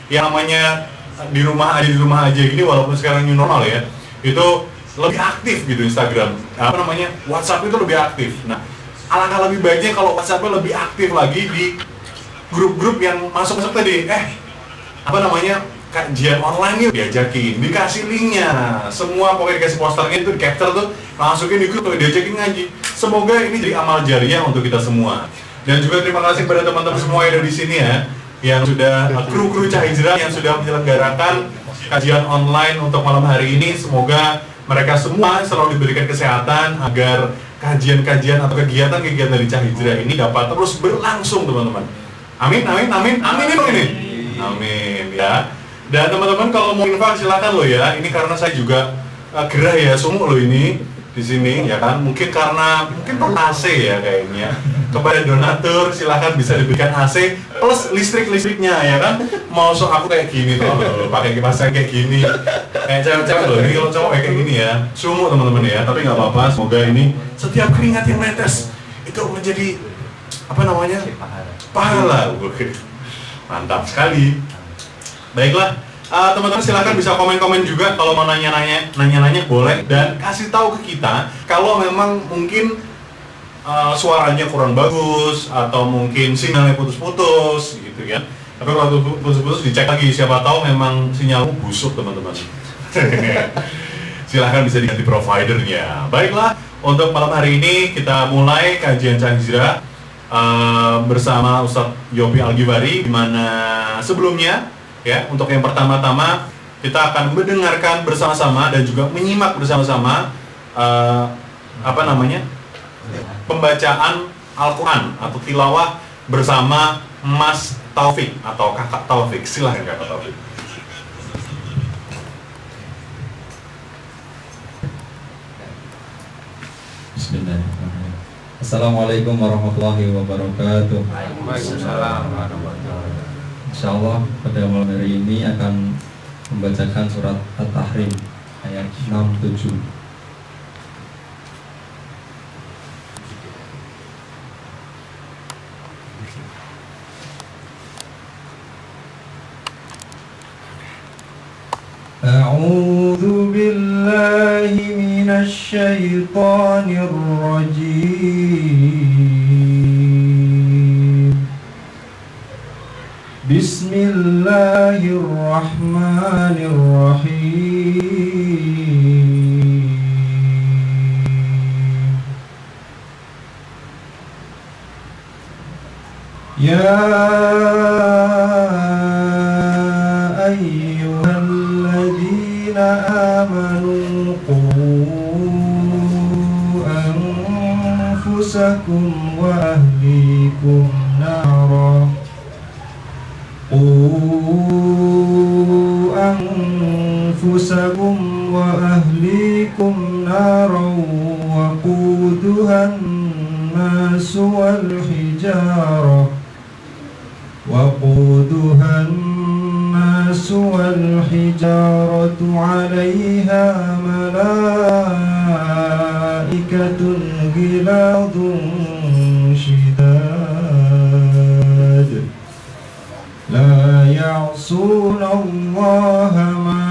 yang namanya di rumah aja gini, walaupun sekarang new normal ya, itu lebih aktif gitu Instagram, WhatsApp itu lebih aktif. Nah, alangkah lebih baiknya kalau WhatsAppnya lebih aktif lagi di grup-grup yang masuk tadi, kajian online yuk, diajakin, dikasih linknya, semua pokoknya dikasih posternya itu, di capture tuh, masukin di grup tuh, diajakin ngaji. Semoga ini jadi amal jariah untuk kita semua. Dan juga terima kasih kepada teman-teman semua yang ada di sini ya, yang sudah kru Cah Hijrah yang sudah menyelenggarakan kajian online untuk malam hari ini. Semoga mereka semua selalu diberikan kesehatan agar kajian-kajian atau kegiatan-kegiatan dari Cah Hijrah ini dapat terus berlangsung, teman-teman. Amin ya. Dan teman-teman kalau mau infak silakan loh ya. Ini karena saya juga gerah ya, sumuk loh ini di sini ya kan. Mungkin per AC ya kayaknya. Kepada donatur silahkan bisa diberikan AC plus listriknya ya kan. Mau aku kayak gini tuh, pakai kipas kayak gini, kayak cewek-cewek loh. Ini kalau cowok kayak gini ya, sumuk teman-teman ya. Tapi nggak apa-apa, semoga ini setiap keringat yang netes itu menjadi pahala. Mantap sekali. Baiklah, teman-teman silahkan bisa komen-komen juga kalau mau nanya-nanya boleh, dan kasih tahu ke kita kalau memang mungkin suaranya kurang bagus atau mungkin sinyalnya putus-putus gitu ya. Tapi kalau putus-putus dicek lagi, siapa tahu memang sinyalmu busuk teman-teman. Silahkan bisa diganti providernya. Baiklah, untuk malam hari ini kita mulai kajian Cah Hijrah bersama Ustadz Yopi Al-Ghifari, di mana sebelumnya ya, untuk yang pertama-tama kita akan mendengarkan bersama-sama dan juga menyimak bersama-sama pembacaan Al-Quran atau tilawah bersama Mas Taufik atau Kakak Taufik. Silahkan Kakak Taufik. Bismillahirrahmanirrahim. Assalamualaikum warahmatullahi wabarakatuh. Waalaikumsalam warahmatullahi wabarakatuh. Insyaallah pada malam hari ini akan membacakan surat At-Tahrim ayat 67. A'udzu billahi minasy syaithanir rajim. Bismillahirrahmanirrahim. Ya ayyuhalladzina amanu qu anfusakum wa ahlikum nara. أنفسكم وأهليكم نارا وقودها الناس والحجارة عليها ملائكة غلاظ شداد لا يعصون الله ما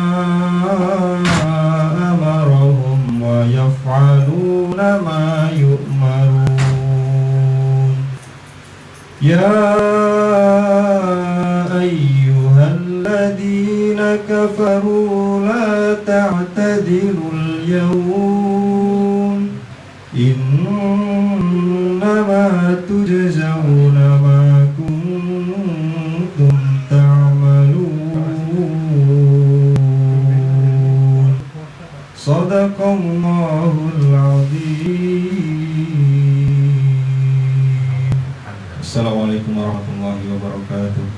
أمرهم ويفعلون ما يؤمرون. يا أيها الذين كفروا لا تعتذروا اليوم إنما تجزون ما كنتم تعملون. صدق الله العظيم. Assalamualaikum warahmatullahi wabarakatuh.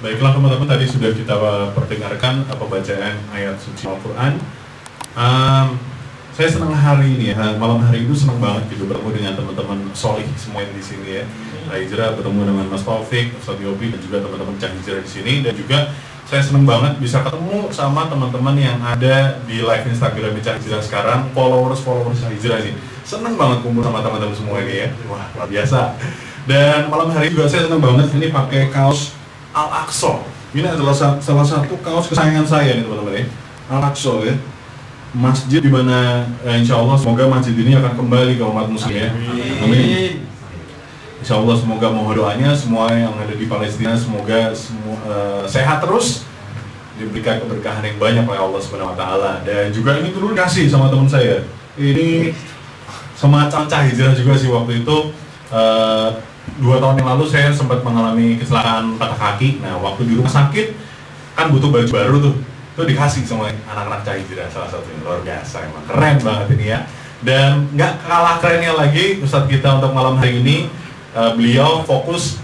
Baiklah teman-teman, tadi sudah kita perdengarkan pembacaan ayat suci Al-Quran. Saya senang hari ini ya, malam hari itu senang banget gitu bertemu dengan teman-teman solih semua yang di sini ya. Cah Hijrah bertemu dengan Mas Taufik, Ustadz Yopi, dan juga teman-teman Cah Hijrah di sini. Dan juga saya senang banget bisa ketemu sama teman-teman yang ada di live Instagram Cah Hijrah sekarang, followers Cah Hijrah nih. Seneng banget kumpul sama teman-teman semua ini ya. Wah, luar biasa. Dan malam hari juga saya seneng banget ini pakai kaos Al-Aqsa. Ini adalah salah satu kaos kesayangan saya nih teman-teman ya. Al-Aqsa ya. Masjid di mana insya Allah semoga masjid ini akan kembali ke umat muslim ya. Amin. Insya Allah semoga mohon doanya semua yang ada di Palestina semoga semua sehat terus, diberikan keberkahan yang banyak oleh Allah Subhanahu Wa Taala. Dan juga ini turun kasih sama teman saya. Ini semacam hijrah juga sih waktu itu. 2 tahun yang lalu saya sempat mengalami kecelakaan patah kaki. Nah waktu di rumah sakit kan butuh baju baru tuh. Itu dikasih sama anak-anak hijrah salah satunya. Luar biasa emang, keren banget ini ya. Dan nggak kalah kerennya lagi Ustadz kita untuk malam hari ini, beliau fokus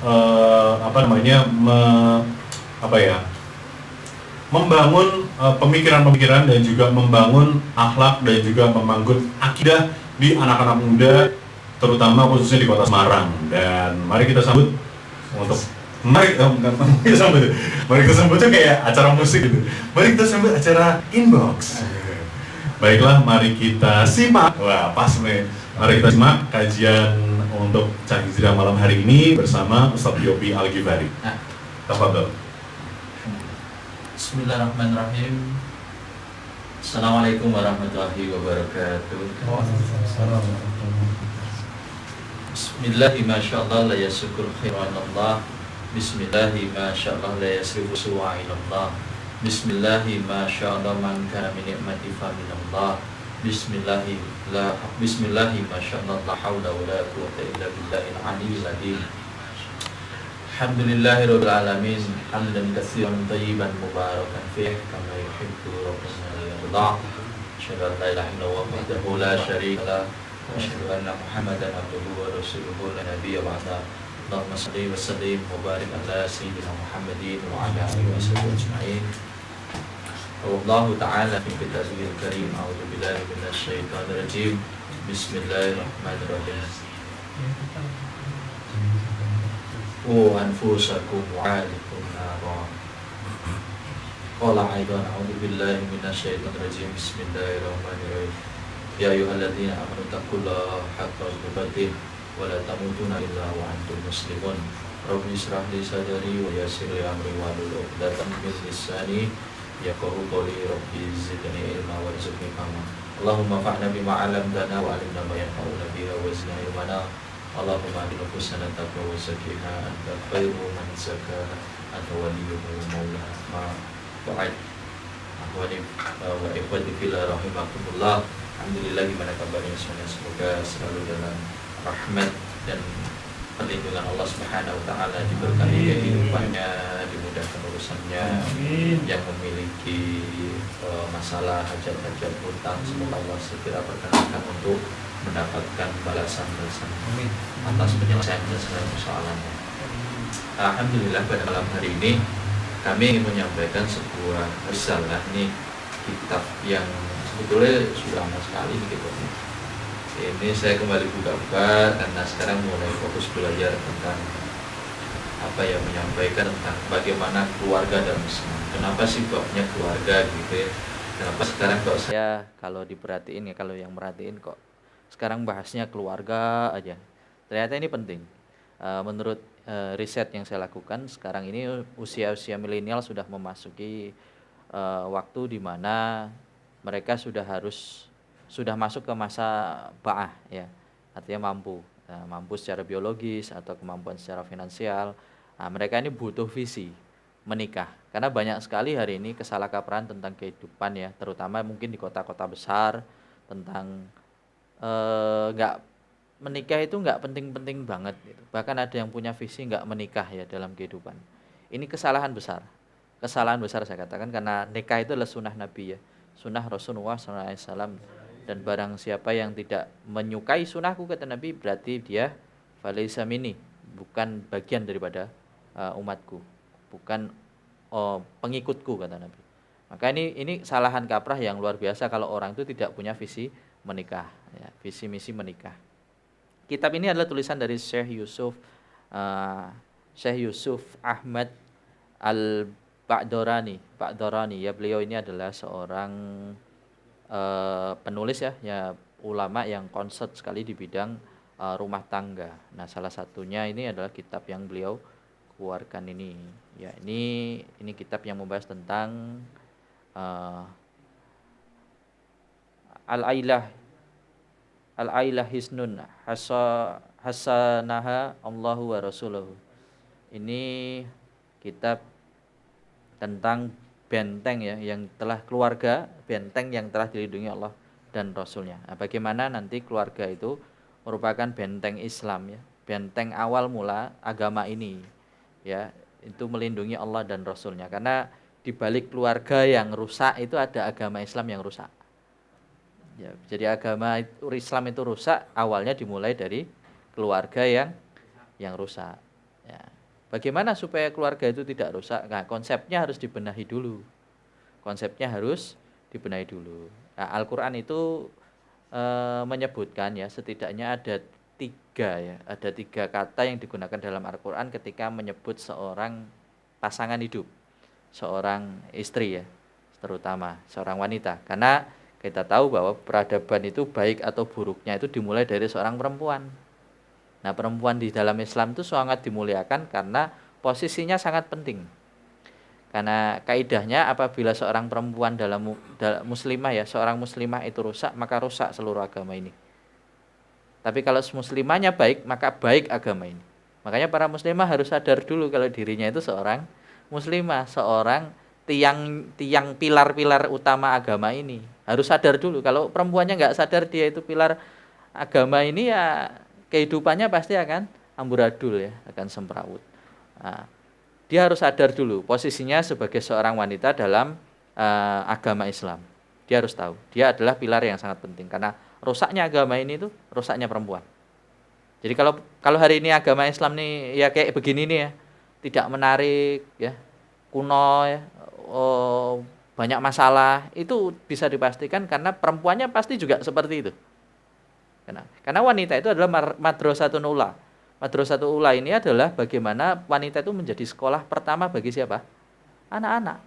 membangun pemikiran-pemikiran dan juga membangun akhlak dan juga membangun akidah di anak-anak muda, terutama khususnya di kota Semarang. Dan mari kita sambut untuk mari kita sambut tuh kayak acara musik gitu. Mari kita sambut acara Inbox. Baiklah, mari kita simak. Wah, pas nih. Mari kita simak kajian untuk Cah Hijrah malam hari ini bersama Ustadz Yopi Al-Ghifari. Tafadhol. Bismillahirrahmanirrahim. Assalamualaikum warahmatullahi wabarakatuh. Bismillahi masyaallah la yasukul khairan Allah. Bismillahi masyaallah la yasrifu su'a ilallah. Bismillahi masyaallah man kana min ni'mati fa minallah. Bismillahi masyaallah la haula wala quwwata illa billahil aliyyil azim. Alhamdulillahirabbil alamin hamdan katsiran thayyiban mubarakan fihi kama yuhibbu rabbuna wa yarda. Asyhadu an la ilaha illallah wahdahu la syarika lah wa asyhadu anna Muhammadan abduhu wa rasuluhu la nabiyya ba'da. Allahumma shalli wa sallim wa barik ala sayyidina Muhammadin wa ala alihi wa sahbihi ajma'in. Wallahu ta'ala fi kitabihil karim. A'udzu billahi minasy syaithanir rajim. Bismillahirrahmanirrahim. Anfusakum wa ahlikum nara. Qala aidan a'udzu billahi minasy syaithanir rajim. Bismillahirrahmanirrahim. Ya ayyuhalladzina amanu taqullaha haqqa tuqatih wa la tamutunna illa wa antum muslimun. Rabbi ishrah li sadri wa yassir li amri wahlul 'uqdatam min lisani yafqahu qawli. Rabbi zidni ilma warzuqni fahma. Allahumma fa'na bima 'allamtana wa 'allimna ma yanfa'una biha wa zidna ilmana. Allahumma inna nufusana taqwa wa zakkiha anta khairu man zakkaha anta waliyuha wa maulaha. Ma ba'd. Akhwani wa ikhwati fillah rahimakumullah. Alhamdulillah, gimana kabarnya semuanya? Semoga selalu dalam rahmat dan perlindungan Allah Subhanahu wa taala, diberkahi kehidupannya, dimudahkan urusannya. Yang memiliki masalah hajat-hajat hutang, semoga Allah segera perkenankan untuk mendapatkan balasan-balasan atas penyelesaian persoalannya. Alhamdulillah, pada malam hari ini kami ingin menyampaikan sebuah risalah nih, kitab yang sebetulnya sudah lama sekali gitu. Ini saya kembali buka-buka karena sekarang mulai fokus belajar tentang menyampaikan tentang bagaimana keluarga dalam Islam. Kenapa sih babnya keluarga gitu ya? Kenapa sekarang kok saya kalau diperhatiin ya, kalau yang merhatiin kok sekarang bahasnya keluarga aja. Ternyata ini penting. Menurut riset yang saya lakukan sekarang ini, usia milenial sudah memasuki waktu di mana mereka sudah masuk ke masa ba'ah ya, artinya mampu secara biologis atau kemampuan secara finansial. Mereka ini butuh visi menikah, karena banyak sekali hari ini kesalahkaprahan tentang kehidupan ya, terutama mungkin di kota-kota besar, tentang menikah itu nggak penting-penting banget gitu. Bahkan ada yang punya visi nggak menikah ya dalam kehidupan. Ini kesalahan besar saya katakan, karena nikah itu adalah sunnah Nabi ya, sunnah Rasulullah SAW. Dan barang siapa yang tidak menyukai sunnahku, kata Nabi, berarti dia falaysa minni, bukan bagian daripada umatku, bukan pengikutku, kata Nabi. Maka ini kesalahan kaprah yang luar biasa kalau orang itu tidak punya visi menikah ya, visi misi menikah. Kitab ini adalah tulisan dari Syekh Yusuf Ahmad Al-Ba'dorani ya. Beliau ini adalah seorang penulis ya, ulama yang concern sekali di bidang rumah tangga. Nah, salah satunya ini adalah kitab yang beliau keluarkan ini. Ya, ini kitab yang membahas tentang al-ailah hisnun hasanaha Allahu wa rasuluhu. Ini kitab tentang benteng ya, yang telah keluarga, benteng yang telah dilindungi Allah dan Rasulnya. Nah, bagaimana nanti keluarga itu merupakan benteng Islam ya, benteng awal mula agama ini ya, itu melindungi Allah dan Rasulnya. Karena di balik keluarga yang rusak itu ada agama Islam yang rusak. Ya, jadi agama Islam itu rusak awalnya dimulai dari keluarga yang rusak. Ya. Bagaimana supaya keluarga itu tidak rusak? Nah, konsepnya harus dibenahi dulu. Nah, Al-Quran itu menyebutkan ya, setidaknya ada tiga kata yang digunakan dalam Al-Quran ketika menyebut seorang pasangan hidup, seorang istri ya, terutama seorang wanita. Karena kita tahu bahwa peradaban itu baik atau buruknya itu dimulai dari seorang perempuan. Nah, perempuan di dalam Islam itu sangat dimuliakan karena posisinya sangat penting. Karena kaidahnya apabila seorang perempuan dalam muslimah ya, seorang muslimah itu rusak, maka rusak seluruh agama ini. Tapi kalau muslimahnya baik, maka baik agama ini. Makanya para muslimah harus sadar dulu kalau dirinya itu seorang muslimah, seorang tiang pilar-pilar utama agama ini. Harus sadar dulu. Kalau perempuannya nggak sadar dia itu pilar agama ini, ya kehidupannya pasti akan amburadul ya, akan semrawut. Nah, dia harus sadar dulu posisinya sebagai seorang wanita dalam agama Islam. Dia harus tahu, dia adalah pilar yang sangat penting. Karena rusaknya agama ini itu rusaknya perempuan. Jadi kalau hari ini agama Islam nih ya kayak begini nih ya, tidak menarik ya, kuno ya, banyak masalah, itu bisa dipastikan karena perempuannya pasti juga seperti itu. Karena wanita itu adalah madrasatun ula. Madrasatun ula ini adalah bagaimana wanita itu menjadi sekolah pertama bagi siapa? Anak-anak.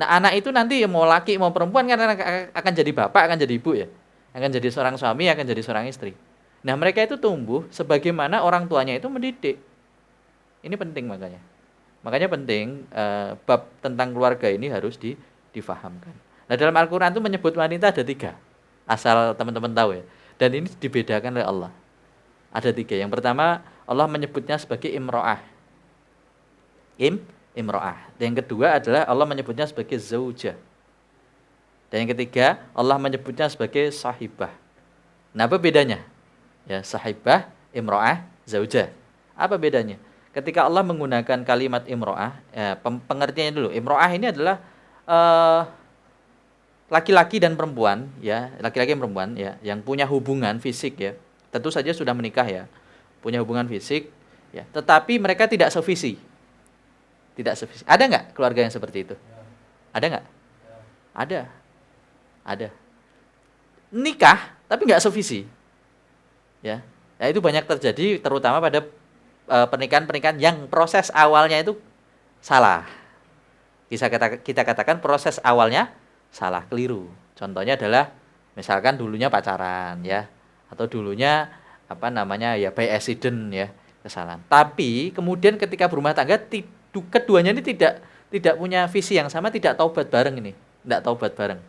Nah, anak itu nanti mau laki mau perempuan kan akan jadi bapak, akan jadi ibu ya. Akan jadi seorang suami, akan jadi seorang istri. Nah, mereka itu tumbuh sebagaimana orang tuanya itu mendidik. Ini penting makanya. Makanya penting bab tentang keluarga ini harus difahamkan. Nah, dalam Al-Quran itu menyebut wanita ada 3. Asal teman-teman tahu ya. Dan ini dibedakan oleh Allah. Ada 3. Yang pertama, Allah menyebutnya sebagai imro'ah. Imro'ah. Dan yang kedua adalah Allah menyebutnya sebagai zaujah. Dan yang ketiga, Allah menyebutnya sebagai sahibah. Nah, apa bedanya? Ya, sahibah, imro'ah, zaujah. Apa bedanya? Ketika Allah menggunakan kalimat imro'ah, pengertiannya dulu. Imro'ah ini adalah laki-laki dan perempuan ya, laki-laki dan perempuan ya, yang punya hubungan fisik ya, tentu saja sudah menikah ya, punya hubungan fisik ya, tetapi mereka tidak sevisi. Ada nggak keluarga yang seperti itu? Ada nggak? Ada. Nikah tapi nggak sevisi ya. Nah, itu banyak terjadi terutama pada pernikahan-pernikahan yang proses awalnya itu salah. Kita katakan proses awalnya salah, keliru. Contohnya adalah misalkan dulunya pacaran ya, atau dulunya ya by accident ya, kesalahan. Tapi kemudian ketika berumah tangga keduanya ini tidak punya visi yang sama, tidak taubat bareng ini, tidak taubat bareng.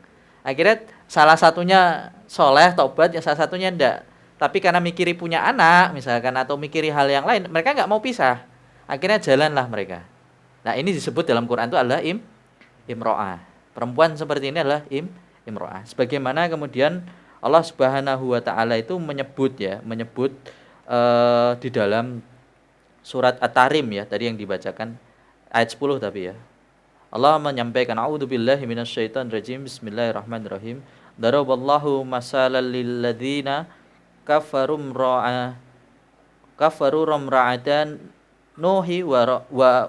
Akhirnya salah satunya soleh taubat, yang salah satunya enggak. Tapi karena mikiri punya anak misalkan atau mikiri hal yang lain, mereka nggak mau pisah. Akhirnya jalanlah mereka. Nah, ini disebut dalam Quran itu adalah imro'ah. Perempuan seperti ini adalah imro'ah. Sebagaimana kemudian Allah Subhanahu wa taala itu menyebut di dalam surat At-Tahrim ya, tadi yang dibacakan ayat 10 tapi ya. Allah menyampaikan a'udzubillahi minasyaitonirrajim, bismillahirrahmanirrahim. Daraballahu masalal lil ladzina kafaru ramra'atan nuhi wa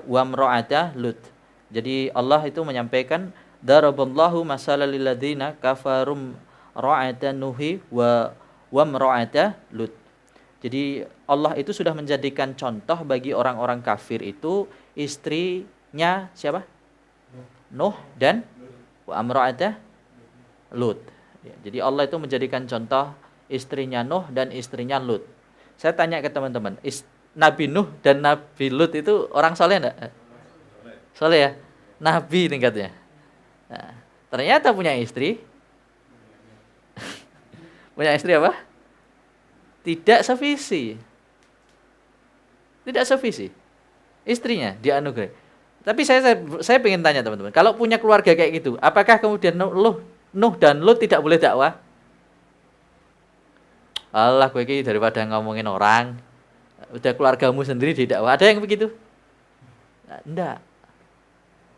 imra'ata lut. Jadi Allah itu menyampaikan daraballahu masalal lil ladzina kafarum ra'atan nuhi wa imra'ata lut. Jadi Allah itu sudah menjadikan contoh bagi orang-orang kafir itu istrinya siapa? Nuh dan wa imra'ata lut. Ya, jadi Allah itu menjadikan contoh istrinya Nuh dan istrinya Lut. Saya tanya ke teman-teman, Nabi Nuh dan Nabi Lut itu orang soleh enggak? Soleh ya? Nabi tingkatnya. Nah, ternyata punya istri. Punya istri apa? Tidak sevisi. Tidak sevisi. Istrinya dianugerahi. Tapi saya pengen tanya teman-teman, kalau punya keluarga kayak gitu, apakah kemudian Nuh dan Lut tidak boleh dakwah? Allah, gue ini daripada ngomongin orang, udah keluargamu sendiri didakwah. Ada yang begitu? Nah, enggak.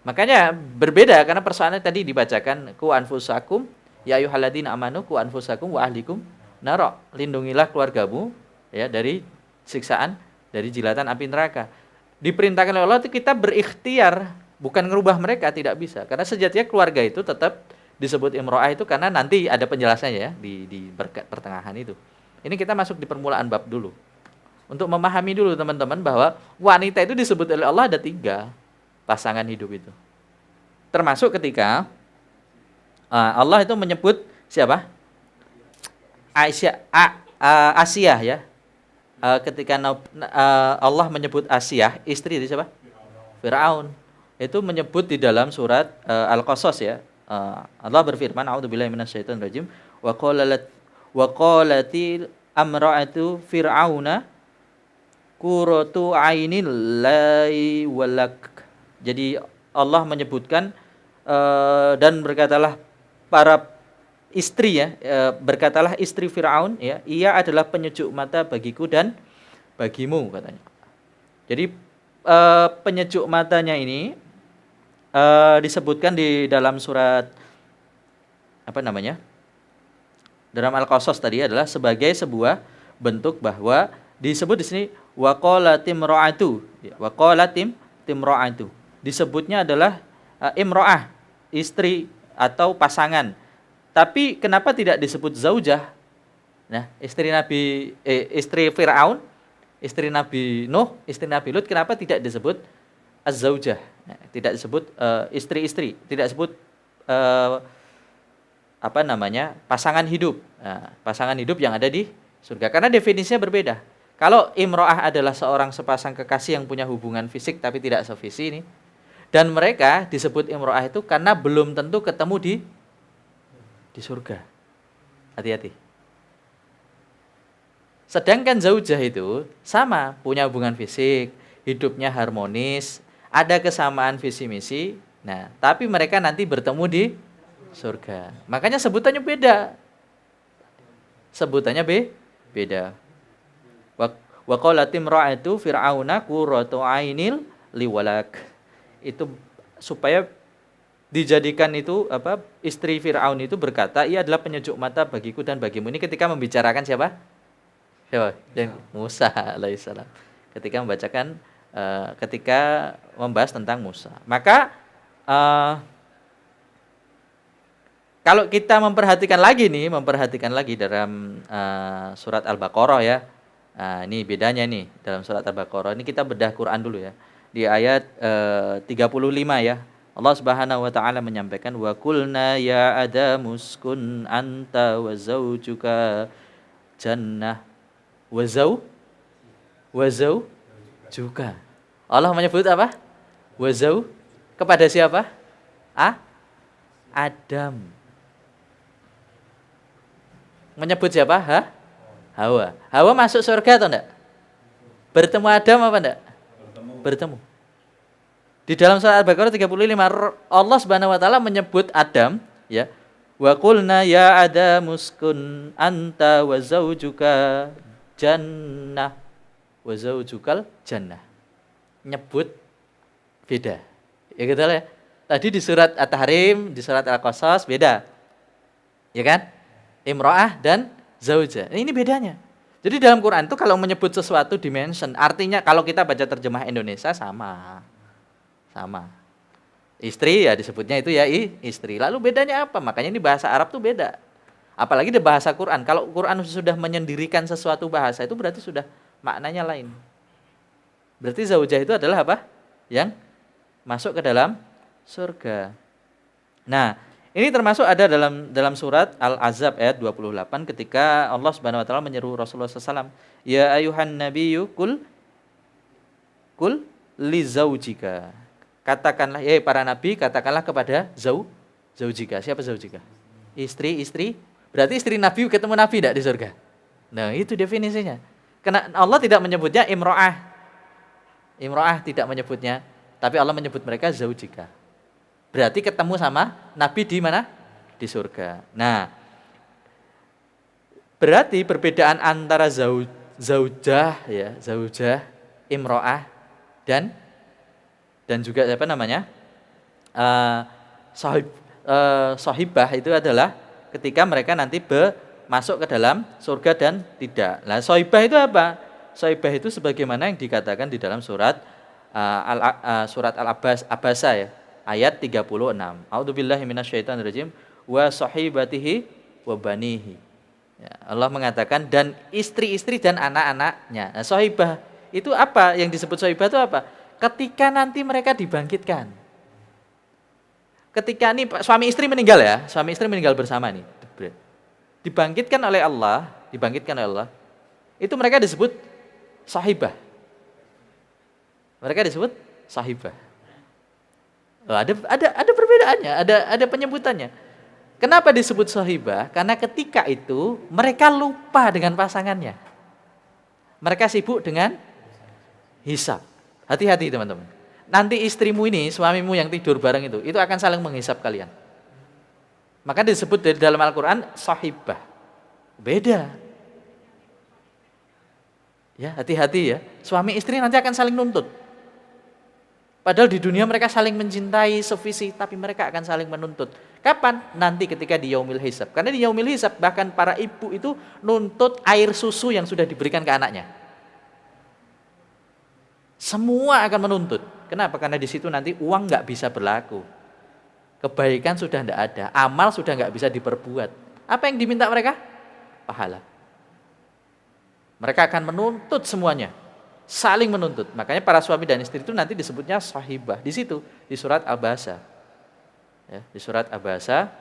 Makanya berbeda karena persoalannya tadi dibacakan ku anfusakum ya ayyuhalladzina amanu ku anfusakum wa ahlikum nara. Lindungilah keluargamu ya dari siksaan, dari jilatan api neraka. Diperintahkan oleh Allah itu kita berikhtiar, bukan ngerubah mereka, tidak bisa. Karena sejatinya keluarga itu tetap disebut imro'ah itu karena nanti ada penjelasannya ya di pertengahan itu. Ini kita masuk di permulaan bab dulu. Untuk memahami dulu teman-teman bahwa wanita itu disebut oleh Allah ada 3 pasangan hidup itu. Termasuk ketika Allah itu menyebut siapa? Asiyah ya. Ketika Allah menyebut Asiyah, istri dari siapa? Fir'aun. Itu menyebut di dalam surat Al-Qasas ya. Allah berfirman, a'udzubillahi minasyaitonir rajim, wa qalatil amra'atu fir'auna qurratu 'ainil lai walak. Jadi Allah menyebutkan dan berkatalah para istri ya, berkatalah istri Fir'aun ya, ia adalah penyejuk mata bagiku dan bagimu katanya. Jadi penyejuk matanya ini disebutkan di dalam surat apa namanya? Dalam Al-Qasas tadi adalah sebagai sebuah bentuk bahwa disebut di sini waqalatim ra'atu, waqalatim timra'atu. Disebutnya adalah imro'ah, istri atau pasangan. Tapi kenapa tidak disebut zaujah? Nah, istri Fir'aun, istri Nabi Nuh, istri Nabi Lut, kenapa tidak disebut az-zaujah? Nah, tidak disebut istri-istri, tidak disebut pasangan hidup. Nah, pasangan hidup yang ada di surga. Karena definisinya berbeda. Kalau imro'ah adalah seorang sepasang kekasih yang punya hubungan fisik tapi tidak sevisi ini, dan mereka disebut imro'ah itu karena belum tentu ketemu di surga. Hati-hati. Sedangkan zaujah itu sama, punya hubungan fisik, hidupnya harmonis, ada kesamaan visi misi. Nah, tapi mereka nanti bertemu di surga. Makanya sebutannya beda. Sebutannya beda. Wa qalatim ra'atu fir'auna qurratu 'ainil liwalak. Itu supaya dijadikan itu istri Fir'aun itu berkata ia adalah penyejuk mata bagiku dan bagimu. Ini ketika membicarakan siapa? Musa alaihissalam. Ketika membacakan ketika membahas tentang Musa. Maka kalau kita memperhatikan lagi dalam surat Al-Baqarah ya. Ini bedanya nih dalam surat Al-Baqarah. Ini kita bedah Quran dulu ya. Di ayat 35 ya. Allah Subhanahu wa taala menyampaikan wa qulna ya adamu uskun anta wa zawjuka jannah wa zawjuka. Allah menyebut apa? Wa zaw kepada siapa? Adam. Menyebut siapa? Hawa. Hawa masuk surga atau enggak? Bertemu Adam apa enggak? Bertemu. Di dalam surat Al-Baqarah 35 Allah Subhanahu wa taala menyebut Adam ya. Wa qulna ya Adamu uskun anta wa zawjuka jannah wa zawjukal jannah. Nyebut beda. Ya gitu lah ya. Tadi di surat At-Tahrim, di surat Al-Qasas beda. Ya kan? Imro'ah dan zaujah. Ini bedanya. Jadi dalam Quran itu kalau menyebut sesuatu dimension, artinya kalau kita baca terjemah Indonesia sama. Istri ya disebutnya itu ya istri. Lalu bedanya apa? Makanya ini bahasa Arab tuh beda. Apalagi di bahasa Quran. Kalau Quran sudah menyendirikan sesuatu bahasa itu berarti sudah maknanya lain. Berarti zaujah itu adalah apa? Yang masuk ke dalam surga. Nah, Ini termasuk ada dalam surat Al-Ahzab ayat 28 ketika Allah Subhanahu wa taala menyeru Rasulullah SAW, "Ya ayuhan nabiyyu kul li zaujika." Katakanlah, ya para nabi, katakanlah kepada zaujika. Siapa zaujika? Istri. Berarti istri nabi ketemu nabi tidak di surga? Nah, itu definisinya. Karena Allah tidak menyebutnya imro'ah. Imro'ah tidak menyebutnya, tapi Allah menyebut mereka zaujika. Berarti ketemu sama Nabi di mana? Di surga. Nah, berarti perbedaan antara zaujah, imro'ah dan juga apa namanya? Sahibah itu adalah ketika mereka nanti masuk ke dalam surga dan tidak. Nah, sahibah itu apa? Sahibah itu sebagaimana yang dikatakan di dalam surat Al-Abasa ya. Ayat 36. A'udzubillahi minasyaitonirrajim wa sahibatihi wa banihi. Ya, Allah mengatakan dan istri-istri dan anak-anaknya. Nah, sahibah itu apa? Yang disebut sahibah itu apa? Ketika nanti mereka dibangkitkan. Ketika ini suami istri meninggal ya, suami istri meninggal bersama nih. Dibangkitkan oleh Allah. Itu mereka disebut sahibah. Mereka disebut sahibah. Ada perbedaannya, ada penyebutannya. Kenapa disebut sahibah? Karena ketika itu mereka lupa dengan pasangannya. Mereka sibuk dengan hisab. Hati-hati teman-teman. Nanti istrimu ini, suamimu yang tidur bareng itu akan saling menghisab kalian. Maka disebut dari dalam Al-Quran sahibah. Beda. Ya, hati-hati ya. Suami istri nanti akan saling nuntut. Padahal di dunia mereka saling mencintai, sevisi, tapi mereka akan saling menuntut. Kapan? Nanti ketika di yaumil hisab. Karena di yaumil hisab bahkan para ibu itu nuntut air susu yang sudah diberikan ke anaknya. Semua akan menuntut. Kenapa? Karena di situ nanti uang nggak bisa berlaku. Kebaikan sudah tidak ada, amal sudah nggak bisa diperbuat. Apa yang diminta mereka? Pahala. Mereka akan menuntut semuanya. Saling menuntut. Makanya para suami dan istri itu nanti disebutnya sahibah. Di situ, di surat Abasa. Ya, di surat Abasa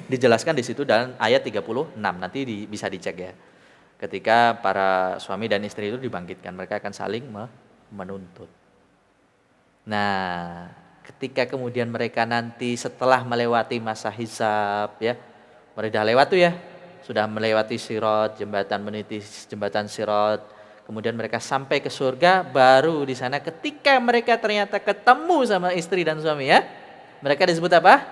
dijelaskan di situ dalam ayat 36. Nanti bisa dicek ya. Ketika para suami dan istri itu dibangkitkan, mereka akan saling menuntut. Nah, ketika kemudian mereka nanti setelah melewati masa hisab ya, mereka sudah lewat tuh ya, sudah melewati sirat, jembatan sirat, kemudian mereka sampai ke surga, baru di sana ketika mereka ternyata ketemu sama istri dan suami ya, mereka disebut apa?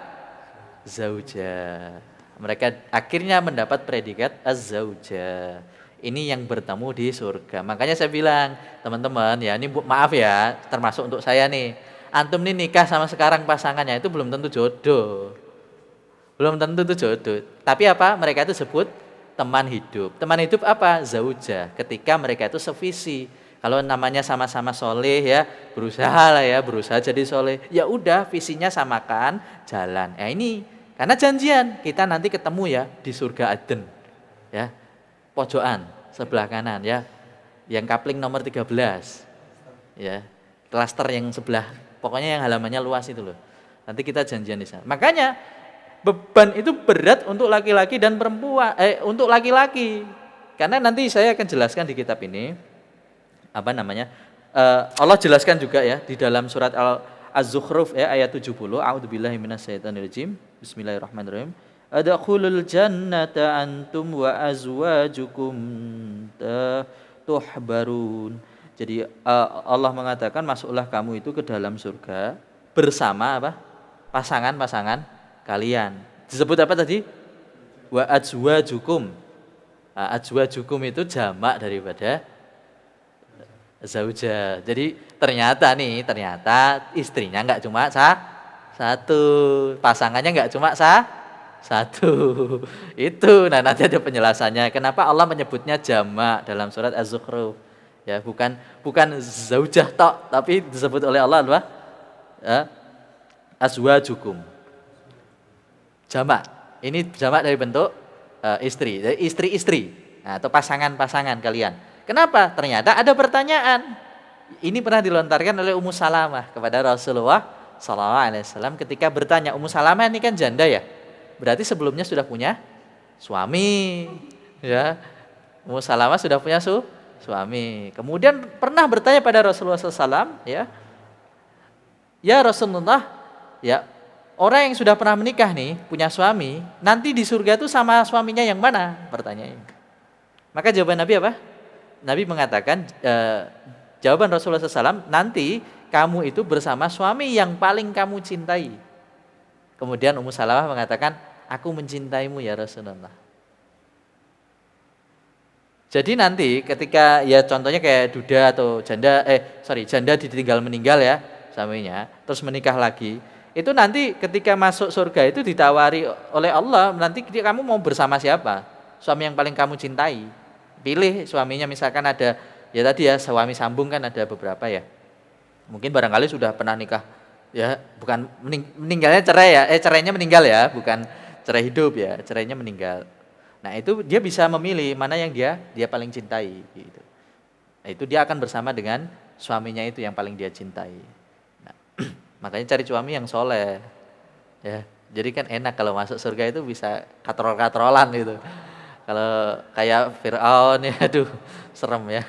Zauja. Mereka akhirnya mendapat predikat az-zauja. Ini yang bertemu di surga. Makanya saya bilang, teman-teman ya, ini maaf ya, termasuk untuk saya nih. Antum nih nikah sama sekarang pasangannya itu belum tentu jodoh. Belum tentu itu jodoh. Tapi apa? Mereka itu sebut teman hidup. Teman hidup apa? Zauja. Ketika mereka itu sevisi. Kalau namanya sama-sama soleh ya, berusaha jadi soleh. Ya udah, visinya samakan, jalan. Ya ini, karena janjian kita nanti ketemu ya di surga Aden. Ya, pojokan sebelah kanan ya. Yang kapling nomor 13. Ya, klaster yang sebelah. Pokoknya yang halamannya luas itu loh. Nanti kita janjian di sana. Makanya beban itu berat untuk laki-laki dan perempuan, untuk laki-laki. Karena nanti saya akan jelaskan di kitab ini, Allah jelaskan juga ya di dalam surat Az-Zukhruf ya ayat 70, A'udzubillahi minasyaitonirrajim. Bismillahirrahmanirrahim. Adkhulul jannata antum wa azwajukum tuhbarun. Jadi Allah mengatakan masuklah kamu itu ke dalam surga bersama apa? Pasangan-pasangan kalian. Disebut apa tadi? Wa azwajukum. Azwajukum itu jamak daripada zauja. Jadi ternyata istrinya enggak cuma satu, pasangannya enggak cuma satu. Itu nah nanti ada penjelasannya kenapa Allah menyebutnya jamak dalam surat Az-Zukhruf. Ya, bukan zaujah tok, tapi disebut oleh Allah apa? Azwajukum. Jamak. Ini jamak dari bentuk istri, dari istri-istri. Nah, atau pasangan-pasangan kalian. Kenapa? Ternyata ada pertanyaan. Ini pernah dilontarkan oleh Ummu Salamah kepada Rasulullah Sallallahu Alaihi Wasallam ketika bertanya, Ummu Salamah ini kan janda ya, berarti sebelumnya sudah punya suami, ya. Ummu Salamah sudah punya suami. Kemudian pernah bertanya pada Rasulullah SAW, ya Rasulullah, ya orang yang sudah pernah menikah nih, punya suami, nanti di surga itu sama suaminya yang mana? Pertanyaannya. Maka jawaban Nabi apa? Nabi mengatakan, jawaban Rasulullah SAW, nanti kamu itu bersama suami yang paling kamu cintai. Kemudian Ummu Salamah mengatakan, aku mencintaimu ya Rasulullah. Jadi nanti ketika ya contohnya kayak duda atau janda ditinggal meninggal ya suaminya, terus menikah lagi, itu nanti ketika masuk surga itu ditawari oleh Allah, nanti kamu mau bersama siapa? Suami yang paling kamu cintai. Pilih suaminya, misalkan ada ya tadi ya suami sambung kan ada beberapa ya. Mungkin barangkali sudah pernah nikah ya, bukan meninggalnya cerai ya, cerainya meninggal ya, bukan cerai hidup ya, cerainya meninggal. Nah, itu dia bisa memilih mana yang dia paling cintai gitu. Nah, itu dia akan bersama dengan suaminya itu yang paling dia cintai. Nah, makanya cari suami yang soleh. Ya, jadi kan enak kalau masuk surga itu bisa katrol-katrolan gitu. Kalau kayak Fir'aun ya aduh, serem ya.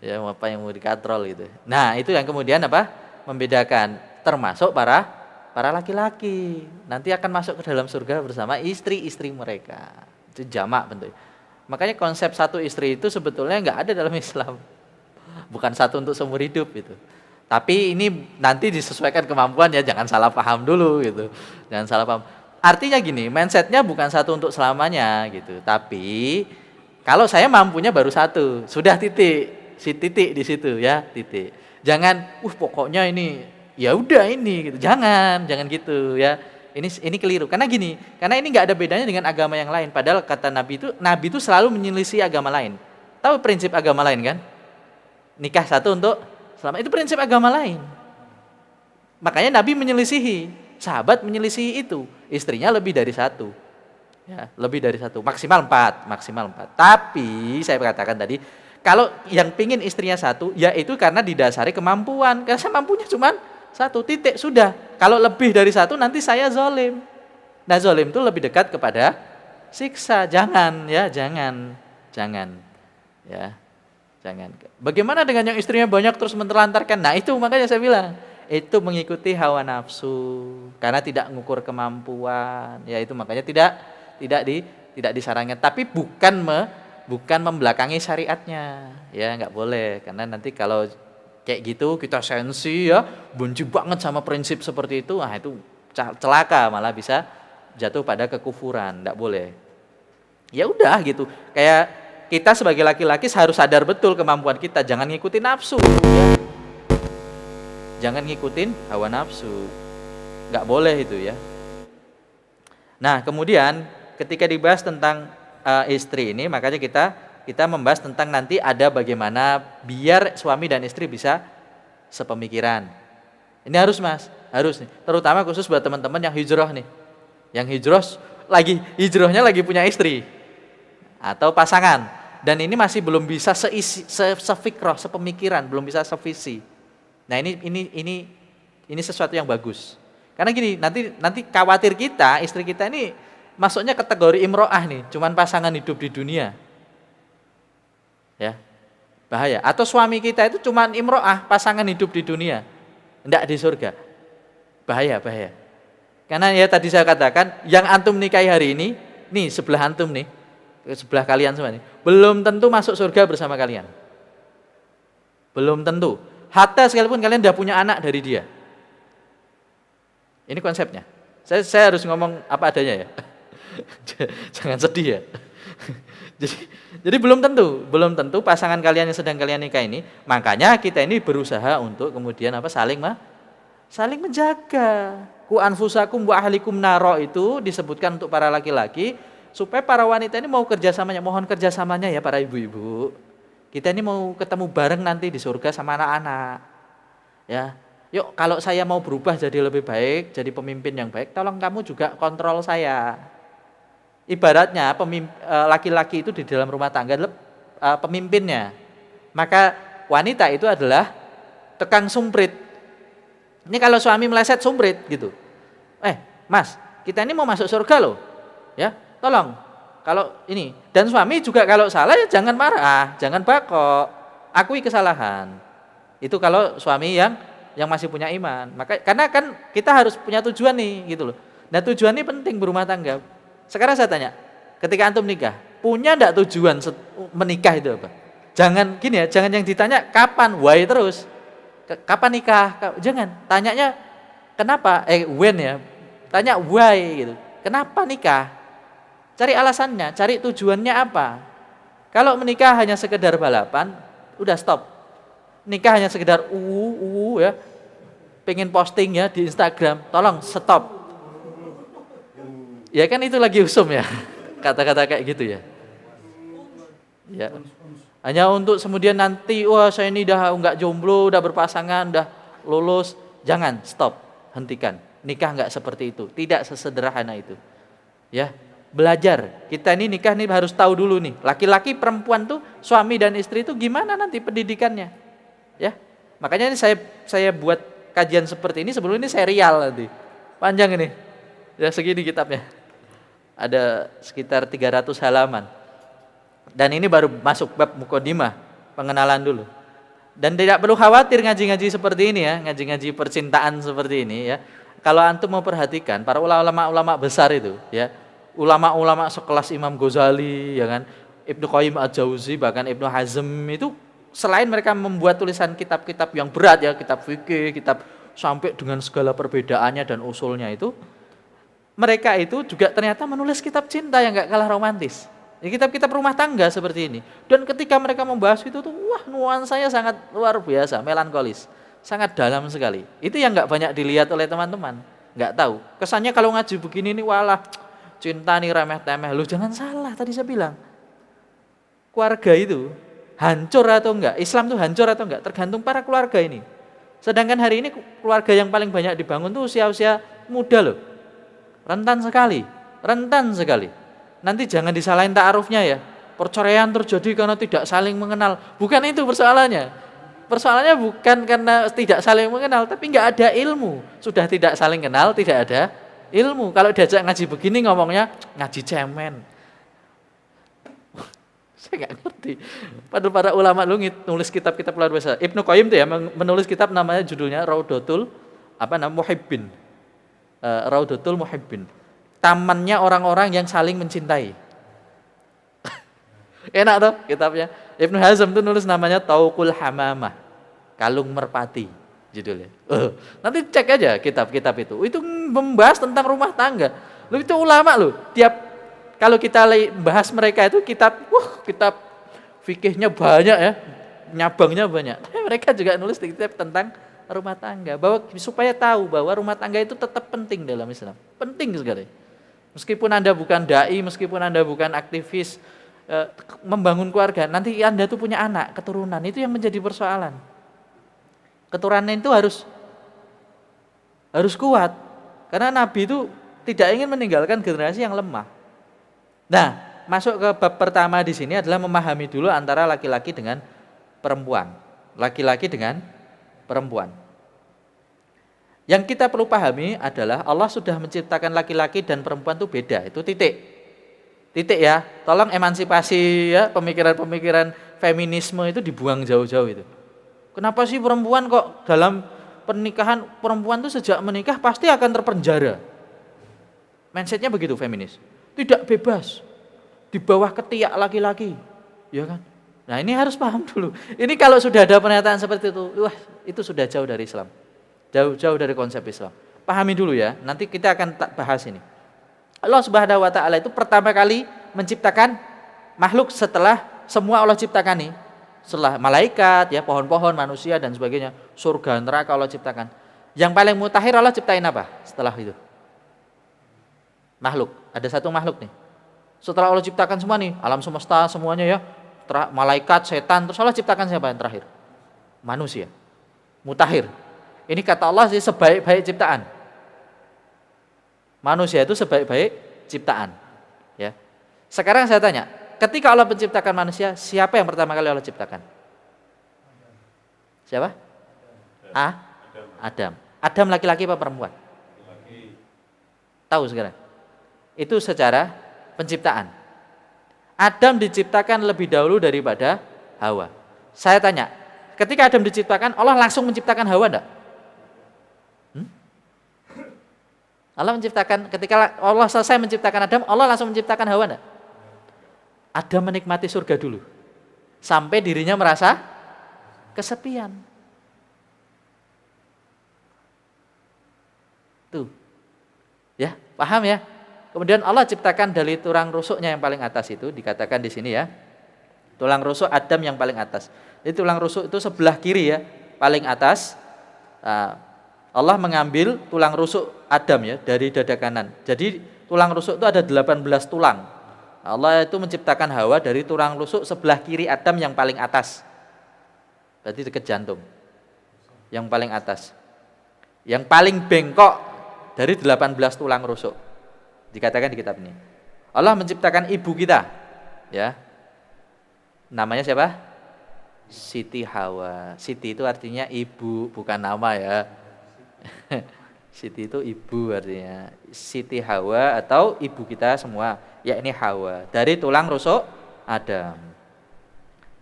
Ya apa yang mau dikatrol gitu. Nah, itu yang kemudian apa? Membedakan, termasuk para laki-laki. Nanti akan masuk ke dalam surga bersama istri-istri mereka. Itu jamak bentuknya. Makanya konsep satu istri itu sebetulnya enggak ada dalam Islam. Bukan satu untuk seumur hidup gitu. Tapi ini nanti disesuaikan kemampuan ya, jangan salah paham dulu gitu. Jangan salah paham. Artinya gini, mindsetnya bukan satu untuk selamanya gitu. Tapi kalau saya mampunya baru satu, sudah titik. Si titik di situ ya, titik. Jangan, pokoknya ini ya udah ini gitu. Jangan gitu ya. Ini keliru. Karena gini, karena ini nggak ada bedanya dengan agama yang lain. Padahal kata Nabi itu selalu menyelisih agama lain. Tahu prinsip agama lain kan? Nikah satu untuk selama, itu prinsip agama lain. Makanya Nabi menyelisihi, sahabat menyelisihi itu. Istrinya lebih dari satu. Ya, lebih dari satu, maksimal 4. Tapi saya katakan tadi, kalau yang pingin istrinya satu, ya itu karena didasari kemampuan. Karena saya mampunya cuma satu, titik, sudah. Kalau lebih dari satu nanti saya zolim. Nah, zolim itu lebih dekat kepada siksa. Jangan. Ya. Bagaimana dengan yang istrinya banyak terus menelantarkan? Nah, itu makanya saya bilang, itu mengikuti hawa nafsu. Karena tidak mengukur kemampuan. Ya itu makanya tidak disarankan. Tapi bukan membelakangi syariatnya, ya nggak boleh, karena nanti kalau kayak gitu kita sensi ya, benci banget sama prinsip seperti itu, itu celaka, malah bisa jatuh pada kekufuran, nggak boleh. Ya udah gitu, kayak kita sebagai laki-laki harus sadar betul kemampuan kita, jangan ngikutin nafsu, ya. Jangan ngikutin hawa nafsu, nggak boleh itu ya. Nah kemudian ketika dibahas tentang istri ini, makanya kita membahas tentang nanti ada bagaimana biar suami dan istri bisa sepemikiran. Ini harus nih. Terutama khusus buat teman-teman yang hijrah nih. Yang hijrahnya lagi punya istri atau pasangan, dan ini masih belum bisa sefikroh, sepemikiran, belum bisa sevisi. Nah, ini sesuatu yang bagus. Karena gini, nanti khawatir istri kita ini masuknya kategori imro'ah nih, cuman pasangan hidup di dunia. Ya. Bahaya. Atau suami kita itu cuman imro'ah, pasangan hidup di dunia, enggak di surga. Bahaya. Karena ya tadi saya katakan, yang antum nikahi hari ini, nih sebelah antum nih, sebelah kalian semua nih, belum tentu masuk surga bersama kalian. Belum tentu. Hatta sekalipun kalian udah punya anak dari dia. Ini konsepnya. Saya harus ngomong apa adanya ya. Jangan sedih ya. Jadi belum tentu pasangan kalian yang sedang kalian nikah ini, makanya kita ini berusaha untuk kemudian saling menjaga. Ku anfusakum wa ahlikum naro itu disebutkan untuk para laki-laki, supaya para wanita ini mau kerjasamanya, mohon kerjasamanya ya para ibu-ibu. Kita ini mau ketemu bareng nanti di surga sama anak-anak. Ya. Yuk, kalau saya mau berubah jadi lebih baik, jadi pemimpin yang baik, tolong kamu juga kontrol saya. Ibaratnya laki-laki itu di dalam rumah tangga adalah pemimpinnya. Maka wanita itu adalah tukang sumprit. Ini kalau suami meleset sumprit gitu. Mas, kita ini mau masuk surga loh. Ya, tolong. Kalau ini dan suami juga kalau salah ya jangan marah, jangan bakok. Akui kesalahan. Itu kalau suami yang masih punya iman. Karena kan kita harus punya tujuan nih gitu loh. Nah, tujuan ini penting berumah tangga. Sekarang saya tanya, ketika antum nikah, punya enggak tujuan menikah itu apa? Jangan gini ya, jangan yang ditanya kapan, why terus. Kapan nikah? Jangan, tanyanya kenapa? When ya. Tanya why gitu. Kenapa nikah? Cari alasannya, cari tujuannya apa. Kalau menikah hanya sekedar balapan, udah stop. Nikah hanya sekedar ya. Pengen posting ya di Instagram, tolong stop. Ya kan itu lagi usum ya. Kata-kata kayak gitu ya. Ya. Hanya untuk kemudian nanti, wah saya ini udah enggak jomblo, udah berpasangan, udah lulus. Jangan, stop, hentikan. Nikah enggak seperti itu, tidak sesederhana itu. Ya, belajar. Kita ini nikah nih harus tahu dulu nih, laki-laki perempuan tuh, suami dan istri itu gimana nanti pendidikannya. Ya, makanya ini saya buat kajian seperti ini, sebelum ini serial nanti. Panjang ini. Ya segini kitabnya. Ada sekitar 300 halaman. Dan ini baru masuk bab muqaddimah, pengenalan dulu. Dan tidak perlu khawatir ngaji-ngaji seperti ini ya, ngaji-ngaji percintaan seperti ini ya. Kalau antum mau perhatikan para ulama-ulama besar itu ya, ulama-ulama sekelas Imam Ghazali ya kan, Ibnu Qayyim Al-Jauzi, bahkan Ibnu Hazm itu selain mereka membuat tulisan kitab-kitab yang berat ya, kitab fikih, kitab sampai dengan segala perbedaannya dan usulnya itu, mereka itu juga ternyata menulis kitab cinta yang gak kalah romantis. Ya, kitab-kitab rumah tangga seperti ini. Dan ketika mereka membahas itu tuh, wah nuansanya sangat luar biasa, melankolis, sangat dalam sekali. Itu yang nggak banyak dilihat oleh teman-teman, nggak tahu. Kesannya kalau ngaji begini nih, walah cinta nih remeh-temeh. Lu jangan salah, tadi saya bilang, keluarga itu hancur atau enggak, Islam tuh hancur atau enggak, tergantung para keluarga ini. Sedangkan hari ini keluarga yang paling banyak dibangun tuh usia-usia muda loh, rentan sekali. Nanti jangan disalahin ta'arufnya ya. Perceraian terjadi karena tidak saling mengenal. Bukan itu persoalannya. Persoalannya bukan karena tidak saling mengenal, tapi nggak ada ilmu. Sudah tidak saling kenal, tidak ada ilmu. Kalau diajak ngaji begini ngomongnya ngaji cemen. Saya nggak ngerti. Padahal para ulama lu nulis kitab-kitab luar biasa. Ibnu Qayyim tuh ya menulis kitab namanya judulnya Raudatul Muhibbin. Raudatul Muhibbin. Tamannya orang-orang yang saling mencintai. Enak tuh kitabnya. Ibnu Hazm tuh nulis namanya Tauqul Hamamah, kalung merpati judulnya. Nanti cek aja kitab-kitab itu. Itu membahas tentang rumah tangga. Lu itu ulama lu. Kalau kita bahas mereka itu kitab fikihnya banyak ya. Nyabangnya banyak. Mereka juga nulis kitab tentang rumah tangga, supaya tahu bahwa rumah tangga itu tetap penting dalam Islam. Penting sekali. Meskipun Anda bukan dai, meskipun Anda bukan aktivis membangun keluarga, nanti Anda tuh punya anak, keturunan, itu yang menjadi persoalan. Keturunan itu harus kuat. Karena Nabi itu tidak ingin meninggalkan generasi yang lemah. Nah, masuk ke bab pertama di sini adalah memahami dulu antara laki-laki dengan perempuan. Laki-laki dengan perempuan. Yang kita perlu pahami adalah Allah sudah menciptakan laki-laki dan perempuan itu beda, itu titik ya. Tolong emansipasi ya, pemikiran-pemikiran feminisme itu dibuang jauh-jauh itu. Kenapa sih perempuan kok dalam pernikahan, perempuan itu sejak menikah pasti akan terpenjara? Mindsetnya begitu feminis. Tidak bebas, di bawah ketiak laki-laki, ya kan? Nah ini harus paham dulu. Ini kalau sudah ada pernyataan seperti itu, wah itu sudah jauh dari Islam. Jauh dari konsep Islam. Pahami dulu ya, nanti kita akan bahas ini. Allah Subhanahu wa taala itu pertama kali menciptakan makhluk setelah semua Allah ciptakan nih. Setelah malaikat, ya, pohon-pohon, manusia dan sebagainya, surga, neraka Allah ciptakan. Yang paling mutakhir Allah ciptain apa setelah itu? Makhluk. Ada satu makhluk nih. Setelah Allah ciptakan semua nih, alam semesta semuanya ya, malaikat, setan, terus Allah ciptakan siapa yang terakhir? Manusia. Mutakhir. Ini kata Allah sih sebaik-baik ciptaan. Manusia itu sebaik-baik ciptaan. Ya. Sekarang saya tanya, ketika Allah menciptakan manusia, siapa yang pertama kali Allah ciptakan? Siapa? Adam. Adam laki-laki apa perempuan? Tahu sekarang? Itu secara penciptaan. Adam diciptakan lebih dahulu daripada Hawa. Saya tanya, ketika Adam diciptakan, Allah langsung menciptakan Hawa enggak? Allah menciptakan, ketika Allah selesai menciptakan Adam, Allah langsung menciptakan Hawa enggak? Adam menikmati surga dulu. Sampai dirinya merasa kesepian. Tuh. Ya, paham ya? Kemudian Allah ciptakan dari tulang rusuknya yang paling atas itu, dikatakan di sini ya. Tulang rusuk Adam yang paling atas. Jadi tulang rusuk itu sebelah kiri ya, paling atas. Allah mengambil tulang rusuk Adam ya dari dada kanan. Jadi tulang rusuk itu ada 18 tulang. Allah itu menciptakan Hawa dari tulang rusuk sebelah kiri Adam yang paling atas. Berarti dekat jantung. Yang paling atas. Yang paling bengkok dari 18 tulang rusuk. Dikatakan di kitab ini. Allah menciptakan ibu kita. Ya. Namanya siapa? Siti Hawa. Siti itu artinya ibu, bukan nama ya. Siti itu ibu artinya. Siti Hawa atau ibu kita semua, yakni Hawa, dari tulang rusuk Adam.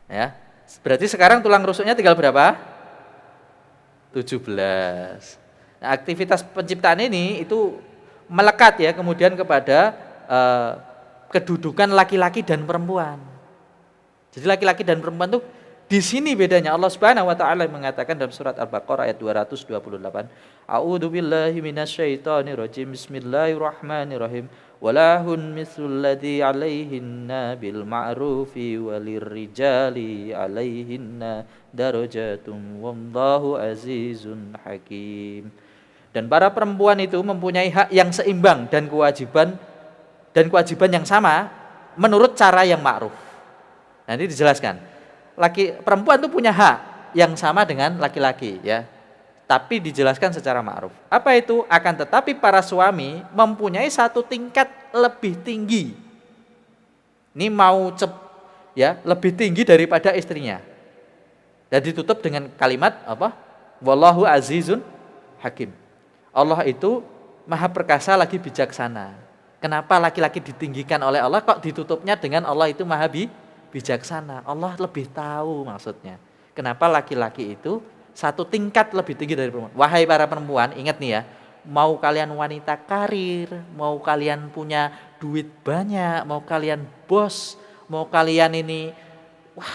Ya. Berarti sekarang tulang rusuknya tinggal berapa? 17. Nah, aktivitas penciptaan ini itu melekat ya kemudian kepada kedudukan laki-laki dan perempuan. Jadi laki-laki dan perempuan itu di sini bedanya. Allah Subhanahu wa taala mengatakan dalam surat Al-Baqarah ayat 228, A'udzu billahi minasyaitonir rajim. Bismillahirrahmanirrahim. Walahun mislul ladzi 'alaihinna bil ma'rufi walirrijali 'alaihinna darajatun wallahu azizun hakim. Dan para perempuan itu mempunyai hak yang seimbang dan kewajiban yang sama menurut cara yang ma'ruf. Nanti dijelaskan. Perempuan itu punya hak yang sama dengan laki-laki ya. Tapi dijelaskan secara ma'ruf. Apa itu? Akan tetapi para suami mempunyai satu tingkat lebih tinggi. Ini lebih tinggi daripada istrinya. Dan ditutup dengan kalimat apa? Wallahu azizun hakim. Allah itu maha perkasa lagi bijaksana. Kenapa laki-laki ditinggikan oleh Allah kok ditutupnya dengan Allah itu maha bijaksana? Allah lebih tahu maksudnya. Kenapa laki-laki itu satu tingkat lebih tinggi dari perempuan. Wahai para perempuan, ingat nih ya, mau kalian wanita karir, mau kalian punya duit banyak, mau kalian bos, mau kalian ini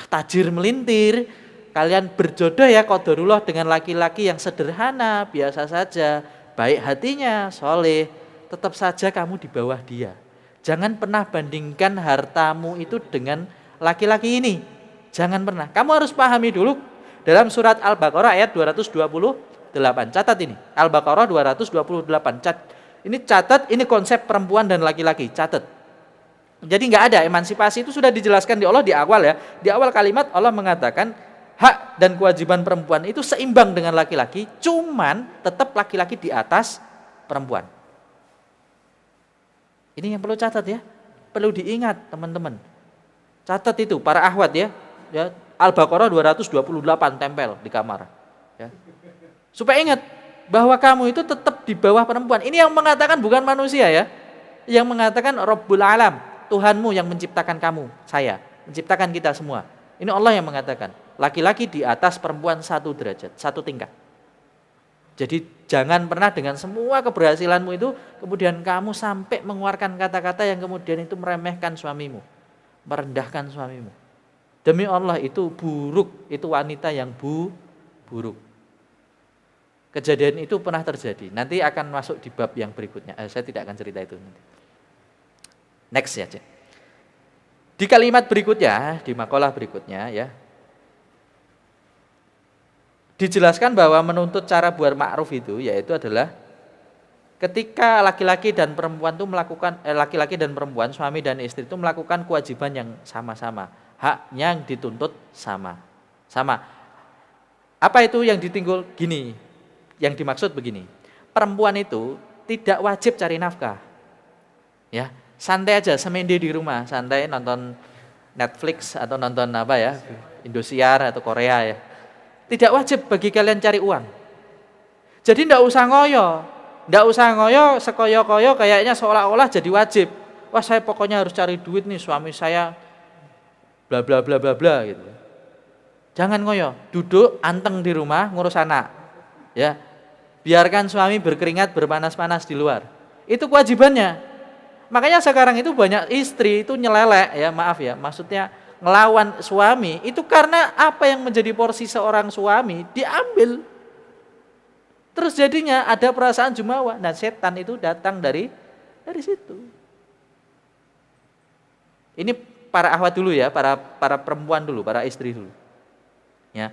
tajir melintir, kalian berjodoh ya qadarullah dengan laki-laki yang sederhana, biasa saja, baik hatinya, soleh, tetap saja kamu di bawah dia. Jangan pernah bandingkan hartamu itu dengan laki-laki ini. Jangan pernah. Kamu harus pahami dulu dalam surat Al-Baqarah ayat 228. Catat ini. Al-Baqarah 228. Ini catat, ini konsep perempuan dan laki-laki. Catat. Jadi enggak ada emansipasi, itu sudah dijelaskan di Allah di awal ya. Di awal kalimat Allah mengatakan hak dan kewajiban perempuan itu seimbang dengan laki-laki, cuman tetap laki-laki di atas perempuan. Ini yang perlu catat ya. Perlu diingat teman-teman. Catat itu para akhwat ya. Al-Baqarah 228 tempel di kamar. Ya. Supaya ingat bahwa kamu itu tetap di bawah perempuan. Ini yang mengatakan bukan manusia ya. Yang mengatakan Rabbul Alam, Tuhanmu yang menciptakan kamu, saya, menciptakan kita semua. Ini Allah yang mengatakan. Laki-laki di atas perempuan 1 derajat, 1 tingkat. Jadi jangan pernah dengan semua keberhasilanmu itu kemudian kamu sampai mengeluarkan kata-kata yang kemudian itu meremehkan suamimu, merendahkan suamimu. Demi Allah itu buruk, itu wanita yang buruk. Kejadian itu pernah terjadi. Nanti akan masuk di bab yang berikutnya. Saya tidak akan cerita itu nanti. Next saja. Di kalimat berikutnya, di makalah berikutnya ya, dijelaskan bahwa menuntut cara buat ma'ruf itu yaitu adalah ketika laki-laki dan perempuan itu melakukan laki-laki dan perempuan, suami dan istri itu melakukan kewajiban yang sama-sama, hak yang dituntut sama. Apa itu yang ditinggul? Gini, yang dimaksud begini. Perempuan itu tidak wajib cari nafkah. Ya, santai aja, semende di rumah, santai nonton Netflix atau nonton Indosiar atau Korea ya. Tidak wajib bagi kalian cari uang. Jadi ndak usah ngoyo sekoyo-koyo kayaknya seolah-olah jadi wajib. Wah, saya pokoknya harus cari duit nih, suami saya bla bla bla bla bla gitu. Jangan ngoyo, duduk anteng di rumah ngurus anak. Ya. Biarkan suami berkeringat berpanas-panas di luar. Itu kewajibannya. Makanya sekarang itu banyak istri itu nyelelek ya, maaf ya, maksudnya ngelawan suami itu karena apa yang menjadi porsi seorang suami diambil. Terus jadinya ada perasaan jumawa. Nah, setan itu datang dari situ. Ini para akhwat dulu ya, para perempuan dulu, para istri dulu. Ya.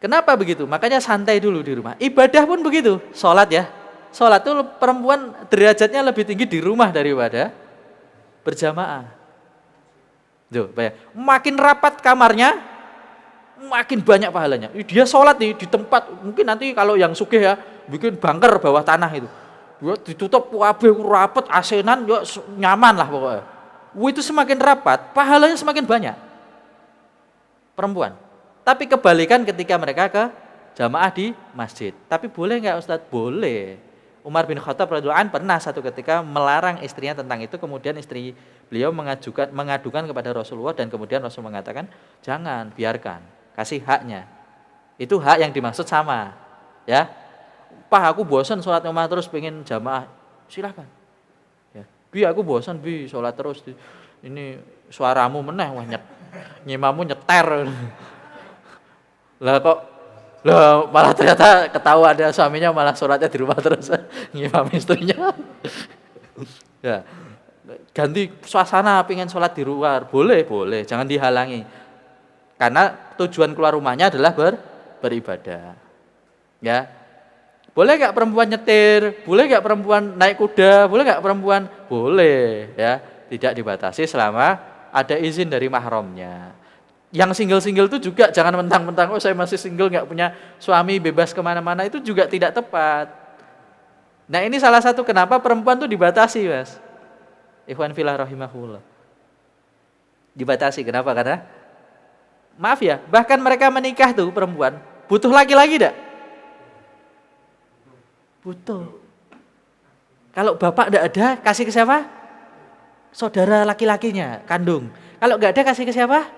Kenapa begitu? Makanya santai dulu di rumah. Ibadah pun begitu, sholat ya. Sholat itu perempuan derajatnya lebih tinggi di rumah daripada berjamaah. Tuh, makin rapat kamarnya, makin banyak pahalanya. Dia sholat nih di tempat, mungkin nanti kalau yang sugih ya, bikin bunker bawah tanah itu. Dia ditutup kabeh rapat, asenan, ya nyaman lah pokoknya. Itu semakin rapat, pahalanya semakin banyak. Perempuan. Tapi kebalikan ketika mereka ke jamaah di masjid. Tapi boleh nggak Ustadz? Boleh. Umar bin Khattab radhiyallahu anhu pernah satu ketika melarang istrinya tentang itu, kemudian istri beliau mengadukan kepada Rasulullah dan kemudian Rasul mengatakan, jangan, biarkan, kasih haknya. Itu hak yang dimaksud sama. Ya. Pak, aku bosan sholat rumah terus pengen jamaah. Silakan. Ya. Bi, aku bosan bi sholat terus. Ini suaramu meneh wah nyimamu nyeter. Lah kok malah ternyata ketawa ada suaminya malah sholatnya di rumah terus ngimam istrinya. Ya, ganti suasana pengen sholat di luar, boleh, jangan dihalangi. Karena tujuan keluar rumahnya adalah beribadah. Ya, boleh nggak perempuan nyetir? Boleh nggak perempuan naik kuda? Boleh nggak perempuan? Boleh, ya, tidak dibatasi selama ada izin dari mahramnya. Yang single-single itu juga jangan mentang-mentang, oh saya masih single nggak punya suami bebas kemana-mana, itu juga tidak tepat. Nah ini salah satu kenapa perempuan itu dibatasi, Mas. Ikhwan fillah rahimahullah. Dibatasi, kenapa? Karena maaf ya, bahkan mereka menikah tuh perempuan butuh laki-laki enggak? Butuh. Kalau bapak enggak ada, kasih ke siapa? Saudara laki-lakinya, kandung. Kalau enggak ada, kasih ke siapa?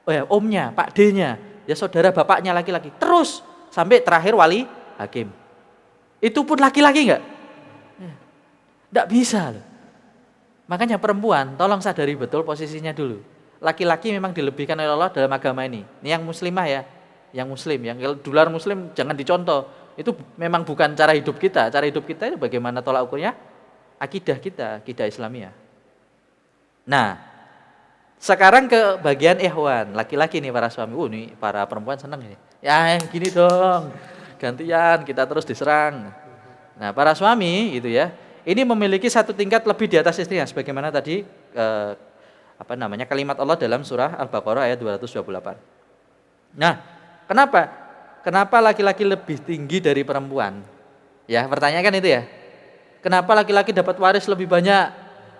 Oh ya, omnya, Pak D-nya, ya saudara bapaknya laki-laki. Terus sampai terakhir wali hakim. Itu pun laki-laki enggak? Enggak bisa loh. Makanya perempuan tolong sadari betul posisinya dulu. Laki-laki memang dilebihkan oleh Allah dalam agama ini. Ini yang muslimah ya, yang muslim, yang di luar muslim jangan dicontoh. Itu memang bukan cara hidup kita. Cara hidup kita itu bagaimana tolak ukurnya? Akidah kita, akidah Islamiyah. Nah, sekarang ke bagian ikhwan, laki-laki nih para suami. Nih para perempuan senang ini. Ya gini dong, gantian kita terus diserang. Nah para suami gitu ya, ini memiliki satu tingkat lebih di atas istrinya. Sebagaimana tadi kalimat Allah dalam surah Al-Baqarah ayat 228. Nah kenapa? Kenapa laki-laki lebih tinggi dari perempuan? Ya pertanyaan kan itu ya. Kenapa laki-laki dapat waris lebih banyak?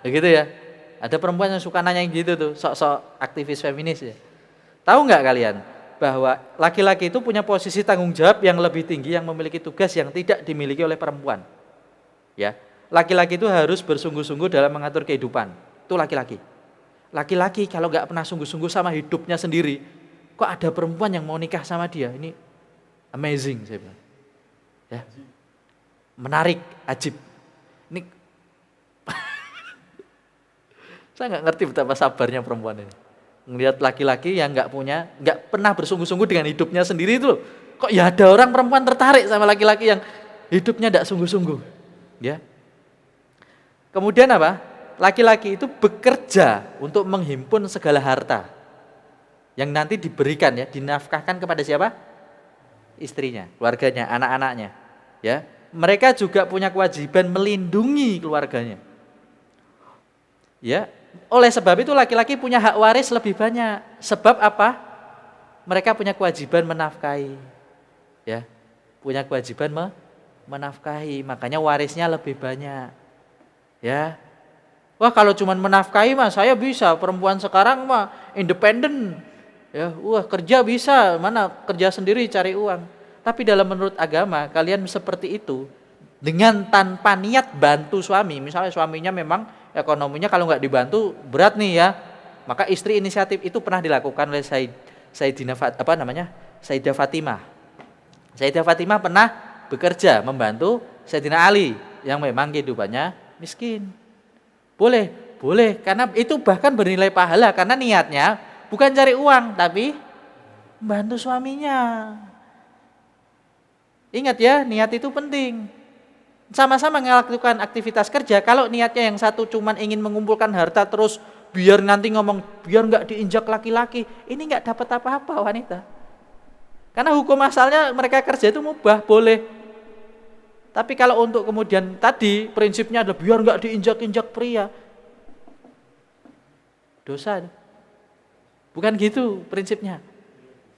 Ya gitu ya. Ada perempuan yang suka nanya gitu tuh, sok-sok aktivis feminis ya. Tahu nggak kalian bahwa laki-laki itu punya posisi tanggung jawab yang lebih tinggi, yang memiliki tugas yang tidak dimiliki oleh perempuan. Ya, laki-laki itu harus bersungguh-sungguh dalam mengatur kehidupan. Itu laki-laki. Laki-laki kalau nggak pernah sungguh-sungguh sama hidupnya sendiri, kok ada perempuan yang mau nikah sama dia? Ini amazing saya bilang. Ya, menarik, ajib. Ini saya nggak ngerti betapa sabarnya perempuan ini. Ngelihat laki-laki yang nggak pernah bersungguh-sungguh dengan hidupnya sendiri itu loh. Kok ya ada orang perempuan tertarik sama laki-laki yang hidupnya nggak sungguh-sungguh. Ya. Kemudian apa? Laki-laki itu bekerja untuk menghimpun segala harta yang nanti diberikan ya, dinafkahkan kepada siapa? Istrinya, keluarganya, anak-anaknya. Ya. Mereka juga punya kewajiban melindungi keluarganya. Ya. Oleh sebab itu laki-laki punya hak waris lebih banyak. Sebab apa? Mereka punya kewajiban menafkahi. Ya. Punya kewajiban menafkahi, makanya warisnya lebih banyak. Ya. Wah, kalau cuma menafkahi mah saya bisa, perempuan sekarang mah independen. Ya, wah kerja bisa, mana kerja sendiri cari uang. Tapi dalam menurut agama kalian seperti itu dengan tanpa niat bantu suami. Misalnya suaminya memang ekonominya kalau nggak dibantu berat nih ya, maka istri inisiatif. Itu pernah dilakukan oleh Sayyidah Fatimah. Sayyidah Fatimah pernah bekerja membantu Sayyidina Ali yang memang kehidupannya miskin. Boleh, karena itu bahkan bernilai pahala karena niatnya bukan cari uang tapi membantu suaminya. Ingat ya, niat itu penting. Sama-sama melakukan aktivitas kerja. Kalau niatnya yang satu cuman ingin mengumpulkan harta terus biar nanti ngomong biar nggak diinjak laki-laki, ini nggak dapat apa-apa wanita. Karena hukum asalnya mereka kerja itu mubah, boleh. Tapi kalau untuk kemudian tadi prinsipnya adalah biar nggak diinjak-injak pria, dosa. Bukan gitu prinsipnya.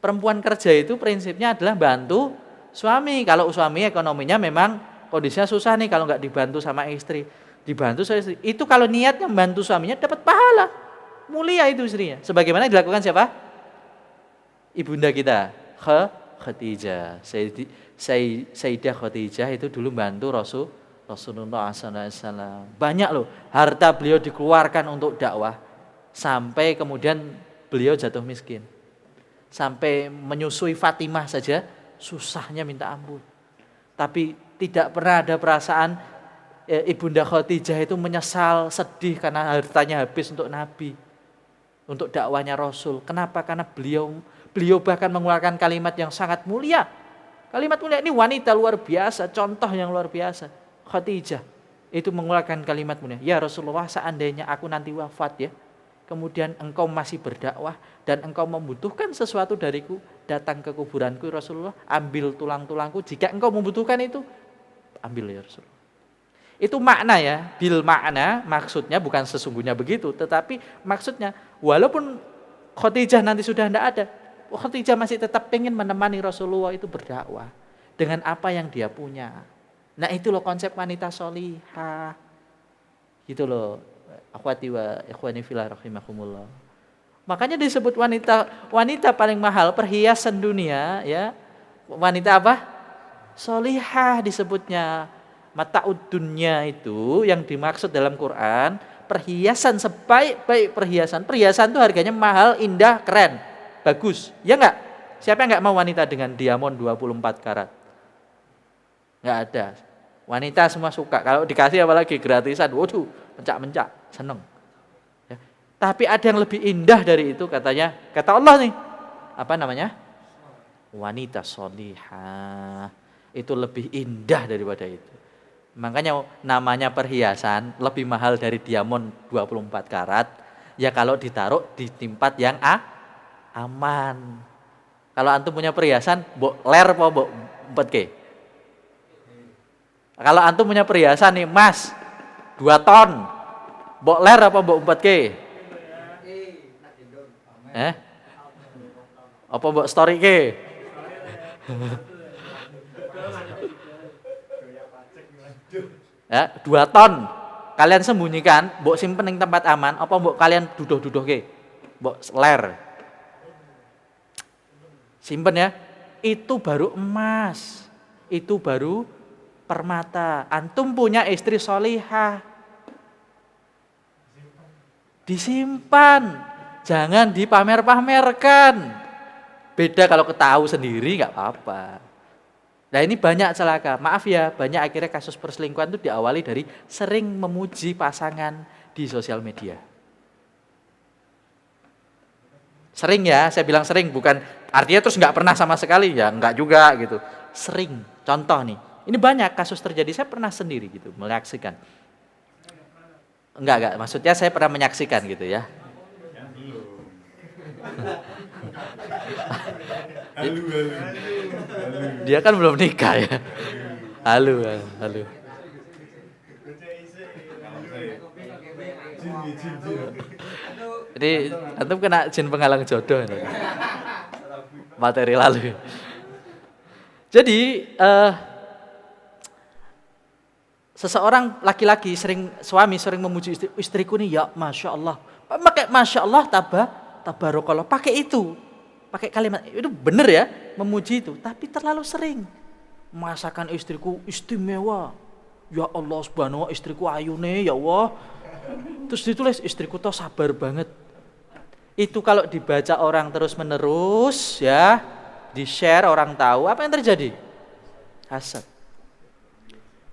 Perempuan kerja itu prinsipnya adalah bantu suami. Kalau suami ekonominya memang kondisinya susah nih, kalau nggak dibantu sama istri, dibantu sama istri. Itu kalau niatnya membantu suaminya dapat pahala, mulia itu istrinya. Sebagaimana dilakukan siapa? Ibunda kita, Khadijah. Sayyidah Khadijah itu dulu bantu Rasulullah SAW. Banyak loh harta beliau dikeluarkan untuk dakwah sampai kemudian beliau jatuh miskin. Sampai menyusui Fatimah saja susahnya minta ampun. Tapi tidak pernah ada perasaan Ibunda Khadijah itu menyesal, sedih karena hartanya habis untuk Nabi, untuk dakwahnya Rasul. Kenapa? Karena beliau bahkan mengeluarkan kalimat yang sangat mulia. Kalimat mulia ini wanita luar biasa, contoh yang luar biasa. Khadijah itu mengeluarkan kalimat mulia. Ya Rasulullah, seandainya aku nanti wafat ya, kemudian engkau masih berdakwah dan engkau membutuhkan sesuatu dariku, datang ke kuburanku Rasulullah, ambil tulang-tulangku. Jika engkau membutuhkan itu, ambil ya Rasulullah. Itu makna ya, bil makna, maksudnya bukan sesungguhnya begitu, tetapi maksudnya walaupun Khadijah nanti sudah tidak ada, Khadijah masih tetap pengen menemani Rasulullah itu berdakwah dengan apa yang dia punya. Nah itu loh konsep wanita solihah, gitu loh. Akhwati wa ikhwani fillah rahimakumullah. Makanya disebut wanita paling mahal perhiasan dunia ya. Wanita apa? Solihah disebutnya. Mata'ud dunya itu yang dimaksud dalam Quran, perhiasan sebaik-baik perhiasan. Perhiasan itu harganya mahal, indah, keren, bagus. Ya enggak? Siapa yang enggak mau wanita dengan diamond 24 karat? Enggak ada. Wanita semua suka. Kalau dikasih apalagi gratisan, waduh, mencak-mencak, seneng. Ya. Tapi ada yang lebih indah dari itu katanya, kata Allah nih, apa namanya? Wanita solihah. Itu lebih indah daripada itu. Makanya namanya perhiasan lebih mahal dari diamond 24 karat. Ya kalau ditaruh di tempat yang aman. Kalau antum punya perhiasan, mbok ler apa mbok empetke? Kalau antum punya perhiasan nih, Mas, 2 ton. Mbok ler apa mbok empetke? Apa mbok story ke? Ya, 2 ton. Kalian sembunyikan, mbok simpen ning tempat aman, apa mbok kalian duduh-duduh ke? Mbok ler. Simpen ya. Itu baru emas. Itu baru permata. Antum punya istri solihah, disimpan, jangan dipamer-pamerkan. Beda kalau ketahui sendiri nggak apa-apa. Nah ini banyak celaka, maaf ya, banyak akhirnya kasus perselingkuhan itu diawali dari sering memuji pasangan di sosial media. Sering ya, saya bilang sering, bukan artinya terus nggak pernah sama sekali, ya nggak juga gitu. Sering, contoh nih, ini banyak kasus terjadi, saya pernah sendiri gitu, menyaksikan. Enggak, maksudnya saya pernah menyaksikan gitu ya. Dia kan belum nikah ya. Halo. Ini antum kena jin penghalang jodoh. Materi lalu. Jadi seseorang laki-laki suami sering memuji istriku nih, ya masya Allah. Pakai masya Allah tabarokallah, pakai itu. pakai kalimat itu benar ya, memuji itu, tapi terlalu sering. Masakan istriku istimewa. Ya Allah subhanahu wa istriku ayune ya Allah. Terus ditulis istriku tuh sabar banget. Itu kalau dibaca orang terus menerus ya, di-share orang tahu, apa yang terjadi? Hasad.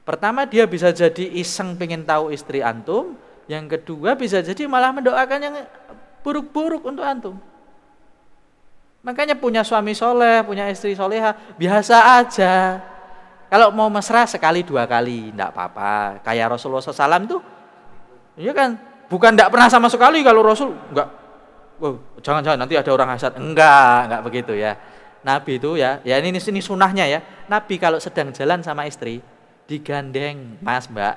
Pertama dia bisa jadi iseng pengen tahu istri antum, yang kedua bisa jadi malah mendoakan yang buruk-buruk untuk antum. Makanya punya suami soleh, punya istri soleha, biasa aja. Kalau mau mesra sekali dua kali, enggak apa-apa. Kayak Rasulullah SAW tuh, iya kan? Bukan enggak pernah sama sekali kalau Rasul, enggak. Wow, jangan-jangan nanti ada orang hasad. Enggak begitu ya. Nabi itu ya ini sunahnya ya. Nabi kalau sedang jalan sama istri, digandeng, Mas, Mbak.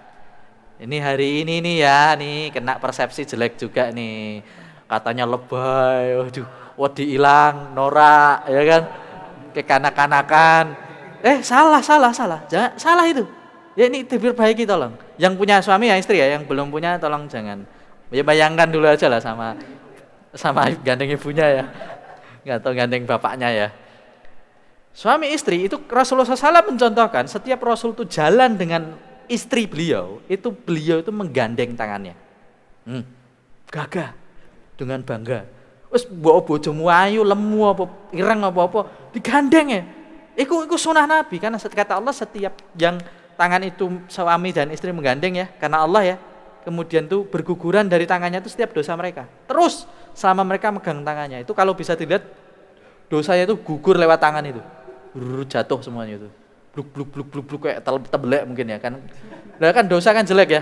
Ini hari ini nih ya, nih kena persepsi jelek juga nih. Katanya lebay, waduh, wedi ilang, norak, ya kan? Kekanak-kanakan. Salah. Jangan, salah itu. Ya ini diperbaiki tolong. Yang punya suami ya istri ya, yang belum punya tolong jangan. Ya bayangkan dulu aja lah sama gandeng ibunya ya. Enggak tahu gandeng bapaknya ya. Suami istri itu Rasulullah SAW mencontohkan setiap Rasul itu jalan dengan istri beliau itu menggandeng tangannya. Gagah dengan bangga. Wes mbok bojomu ayu lemu apa ireng apa digandeng ya. Iku sunah Nabi karena kata Allah setiap yang tangan itu suami dan istri menggandeng ya karena Allah ya. Kemudian tuh berguguran dari tangannya itu setiap dosa mereka. Terus selama mereka megang tangannya itu kalau bisa dilihat dosanya itu gugur lewat tangan itu. Jatuh semuanya itu. Bluk kayak tebelek mungkin ya kan. Lah kan dosa kan jelek ya.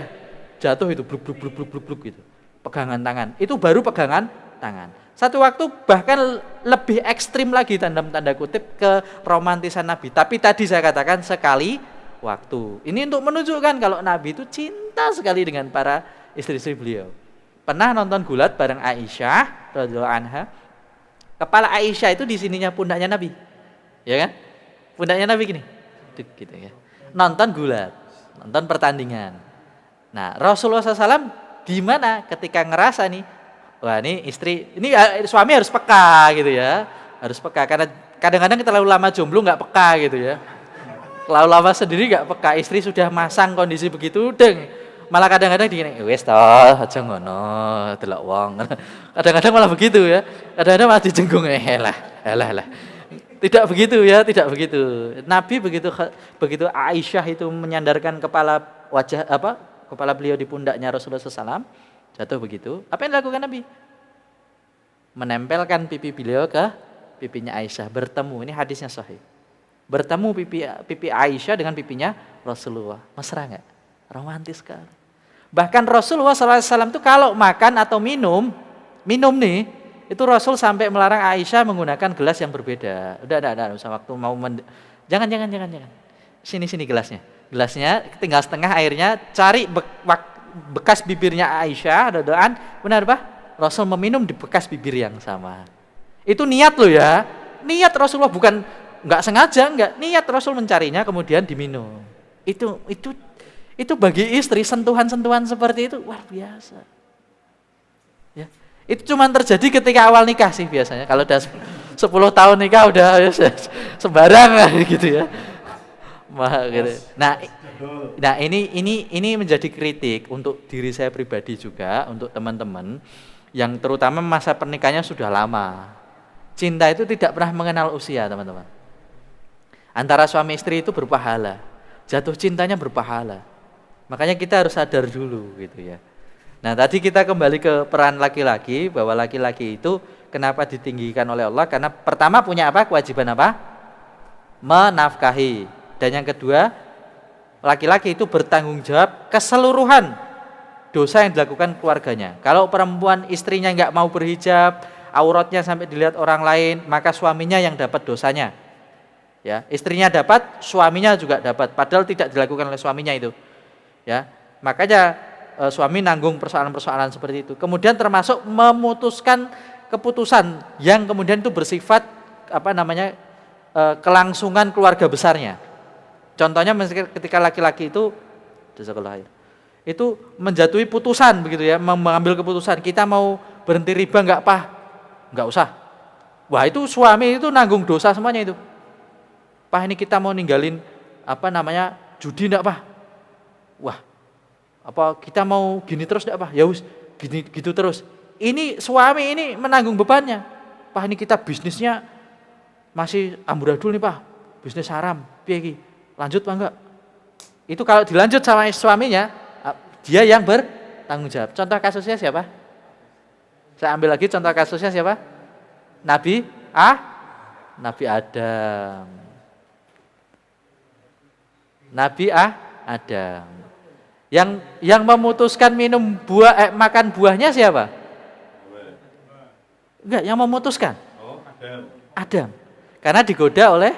Jatuh itu bluk gitu. Pegangan tangan. Itu baru pegangan tangan. Satu waktu bahkan lebih ekstrim lagi tanda kutip ke romantisan Nabi. Tapi tadi saya katakan sekali waktu. Ini untuk menunjukkan kalau Nabi itu cinta sekali dengan para istri-istri beliau. Pernah nonton gulat bareng Aisyah radhiyallahu anha. Kepala Aisyah itu di sininya pundaknya Nabi. Ya kan? Pundaknya Nabi gini. Gitu ya. Nonton gulat, nonton pertandingan. Nah, Rasulullah SAW di mana ketika ngerasa nih, wah ini istri, ini suami harus peka gitu ya. Harus peka karena kadang-kadang terlalu lama jomblo nggak peka gitu ya. Terlalu lama sendiri nggak peka, istri sudah masang kondisi begitu, deng. Malah kadang-kadang digini, wes toh, aja ngono, delok wong. Kadang-kadang malah begitu ya. Kadang-kadang malah dijenggung, lah. Tidak begitu ya, tidak begitu. Nabi begitu Aisyah itu menyandarkan kepala beliau di pundaknya Rasulullah SAW, jatuh begitu. Apa yang dilakukan Nabi? Menempelkan pipi beliau ke pipinya Aisyah, bertemu. Ini hadisnya sahih. Bertemu pipi Aisyah dengan pipinya Rasulullah. Mesra enggak? Romantis sekali. Bahkan Rasulullah SAW itu kalau makan atau minum nih, itu Rasul sampai melarang Aisyah menggunakan gelas yang berbeda. Udah usah waktu mau jangan. Sini gelasnya. Gelasnya tinggal setengah airnya, cari bekas bibirnya Aisyah, doaan. Benar Pak? Rasul meminum di bekas bibir yang sama. Itu niat loh ya. Niat Rasulullah bukan enggak sengaja, enggak. Niat Rasul mencarinya kemudian diminum. Itu bagi istri sentuhan-sentuhan seperti itu luar biasa. Ya. Itu cuma terjadi ketika awal nikah sih biasanya. Kalau udah 10 tahun nikah udah sembarang gitu ya. Gitu. Nah ini menjadi kritik untuk diri saya pribadi juga, untuk teman-teman yang terutama masa pernikahannya sudah lama. Cinta itu tidak pernah mengenal usia, teman-teman. Antara suami istri itu berpahala. Jatuh cintanya berpahala. Makanya kita harus sadar dulu gitu ya. Nah tadi kita kembali ke peran laki-laki, bahwa laki-laki itu kenapa ditinggikan oleh Allah, karena pertama punya apa? Kewajiban apa? Menafkahi. Dan yang kedua, laki-laki itu bertanggung jawab keseluruhan dosa yang dilakukan keluarganya. Kalau perempuan istrinya nggak mau berhijab, auratnya sampai dilihat orang lain, maka suaminya yang dapat dosanya. Ya, istrinya dapat, suaminya juga dapat, padahal tidak dilakukan oleh suaminya itu. Ya, makanya suami nanggung persoalan-persoalan seperti itu. Kemudian termasuk memutuskan keputusan yang kemudian itu bersifat kelangsungan keluarga besarnya. Contohnya ketika laki-laki itu menjatuhi putusan begitu ya, mengambil keputusan, kita mau berhenti riba enggak usah. Wah itu suami itu nanggung dosa semuanya itu. Pak ini kita mau ninggalin judi enggak Pak? Wah apa kita mau gini terus enggak Pak? Ya wis gini gitu terus. Ini suami ini menanggung bebannya. Pak ini kita bisnisnya masih amburadul nih Pak, bisnis haram. Piye iki? Lanjut Pak enggak? Itu kalau dilanjut sama suaminya, dia yang bertanggung jawab. Contoh kasusnya siapa? Saya ambil lagi contoh kasusnya siapa? Nabi Adam. Nabi Adam. Yang memutuskan makan buahnya siapa? Enggak, yang memutuskan. Adam. Karena digoda oleh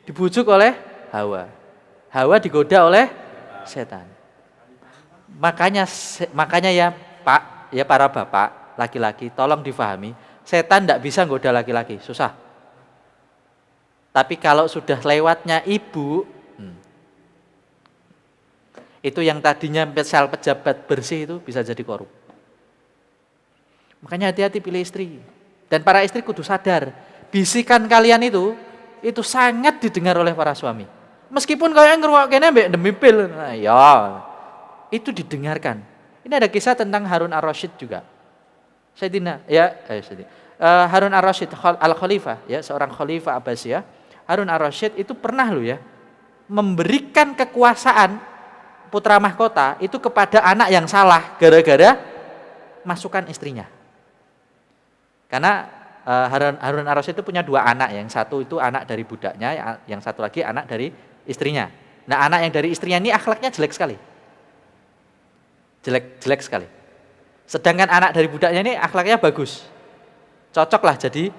dibujuk oleh Hawa. Hawa digoda oleh setan. Makanya ya Pak, ya para bapak, laki-laki, tolong difahami, setan tidak bisa goda laki-laki, susah. Tapi kalau sudah lewatnya ibu, itu yang tadinya sel pejabat bersih itu bisa jadi korup. Makanya hati-hati pilih istri. Dan para istri kudu sadar, bisikan kalian itu sangat didengar oleh para suami. Meskipun kalian ngerwakene mbek demi pil, nah, ya itu didengarkan. Ini ada kisah tentang Harun ar-Rasyid juga. Harun ar-Rasyid al-Khalifah, ya, seorang khalifah Abbasiyah. Harun ar-Rasyid itu pernah memberikan kekuasaan putra mahkota itu kepada anak yang salah gara-gara masukan istrinya. Karena Harun ar-Rasyid itu punya 2 anak, yang satu itu anak dari budaknya, yang satu lagi anak dari istrinya. Nah, anak yang dari istrinya ini akhlaknya jelek sekali. Jelek sekali. Sedangkan anak dari budaknya ini akhlaknya bagus. Cocoklah jadi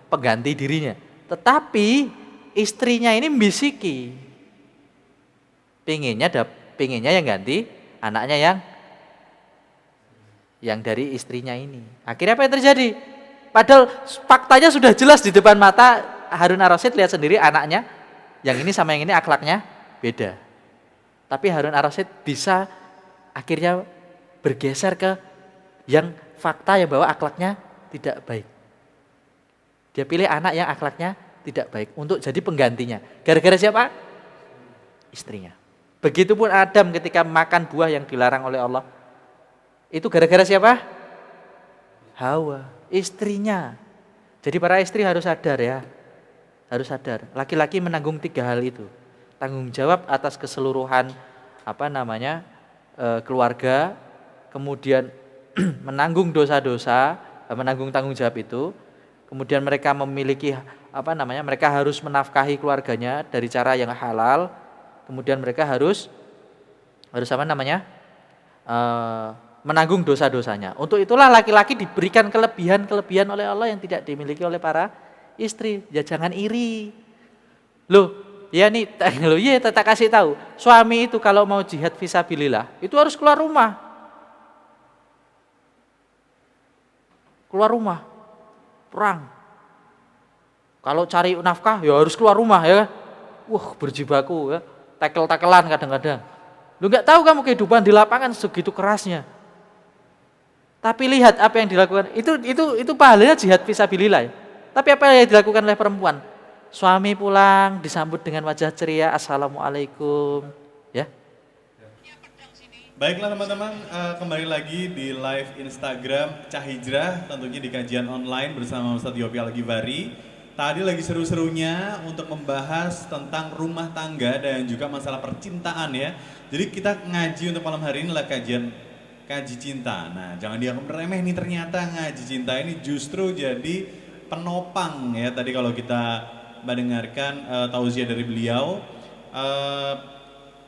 pengganti dirinya. Tetapi istrinya ini mbisiki. Pinginnya yang ganti anaknya yang dari istrinya ini. Akhirnya apa yang terjadi? Padahal faktanya sudah jelas di depan mata Harun ar-Rasyid, lihat sendiri anaknya yang ini sama yang ini akhlaknya beda. Tapi Harun ar-Rasyid bisa akhirnya bergeser ke yang fakta yang bahwa akhlaknya tidak baik. Dia pilih anak yang akhlaknya tidak baik untuk jadi penggantinya. Gara-gara siapa? Istrinya. Begitupun Adam ketika makan buah yang dilarang oleh Allah. Itu gara-gara siapa? Hawa, istrinya. Jadi para istri harus sadar ya. Harus sadar. Laki-laki menanggung 3 hal itu. Tanggung jawab atas keseluruhan keluarga, kemudian menanggung dosa-dosa, menanggung tanggung jawab itu. Kemudian mereka memiliki mereka harus menafkahi keluarganya dari cara yang halal. Kemudian mereka harus menanggung dosa-dosanya. Untuk itulah laki-laki diberikan kelebihan oleh Allah yang tidak dimiliki oleh para istri. Ya jangan iri. Tak kasih tahu. Suami itu kalau mau jihad fisabilillah, itu harus keluar rumah. Keluar rumah. Perang. Kalau cari nafkah ya harus keluar rumah ya. Berjibaku ya. Takel-takelan kadang-kadang. Lu enggak tahu kamu kehidupan di lapangan segitu kerasnya. Tapi lihat apa yang dilakukan. Itu pahalanya jihad fisabilillah ya. Tapi apa yang dilakukan oleh perempuan? Suami pulang disambut dengan wajah ceria, assalamualaikum, ya. Baiklah teman-teman, kembali lagi di live Instagram Cah Hijrah, tentunya di kajian online bersama Ustadz Yopi Al-Ghifari. Tadi lagi seru-serunya untuk membahas tentang rumah tangga dan juga masalah percintaan ya. Jadi kita ngaji untuk malam hari ini adalah kaji cinta. Nah, jangan dianggap remeh nih, ternyata ngaji cinta ini justru jadi penopang ya. Tadi kalau kita mendengarkan tausiah dari beliau,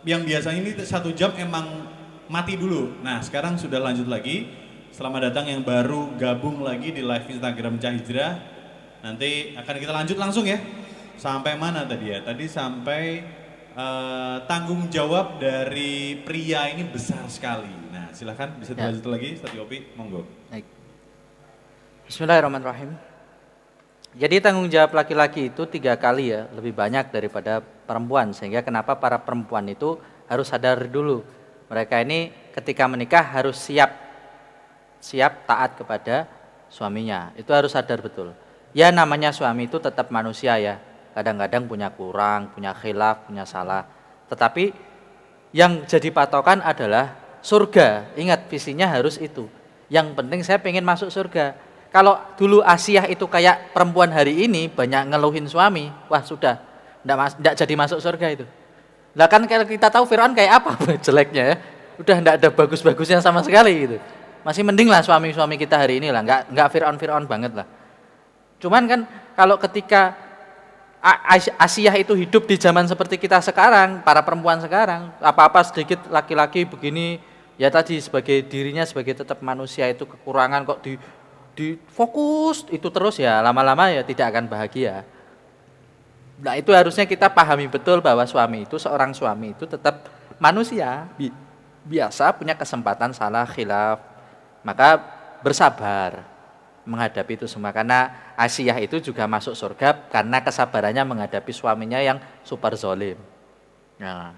yang biasanya ini 1 jam emang mati dulu. Nah, sekarang sudah lanjut lagi. Selamat datang yang baru gabung lagi di live Instagram Cah Hijrah. Nanti akan kita lanjut langsung ya. Sampai mana tadi ya? Tadi sampai tanggung jawab dari pria ini besar sekali. Nah, silakan bisa dilanjut lagi, Ustaz Yopi, monggo. Baik. Bismillahirrahmanirrahim. Jadi tanggung jawab laki-laki itu 3 kali ya, lebih banyak daripada perempuan. Sehingga kenapa para perempuan itu harus sadar dulu. Mereka ini ketika menikah harus siap taat kepada suaminya. Itu harus sadar betul. Ya namanya suami itu tetap manusia ya. Kadang-kadang punya kurang, punya khilaf, punya salah. Tetapi yang jadi patokan adalah surga. Ingat visinya harus itu. Yang penting saya pengen masuk surga. Kalau dulu Asiyah itu kayak perempuan hari ini banyak ngeluhin suami, wah sudah, enggak jadi masuk surga itu. Lah kan kalau kita tahu Firaun kayak apa jeleknya ya. Udah enggak ada bagus-bagusnya sama sekali gitu. Masih mending lah suami-suami kita hari ini lah, enggak Firaun banget lah. Cuman kan kalau ketika Asiyah itu hidup di zaman seperti kita sekarang, para perempuan sekarang, apa-apa sedikit laki-laki begini, ya tadi sebagai dirinya sebagai tetap manusia itu kekurangan kok di fokus itu terus ya lama-lama ya tidak akan bahagia. Nah itu harusnya kita pahami betul bahwa seorang suami itu tetap manusia, biasa punya kesempatan salah khilaf, maka bersabar menghadapi itu semua. Karena Asiyah itu juga masuk surga karena kesabarannya menghadapi suaminya yang super zalim. Nah,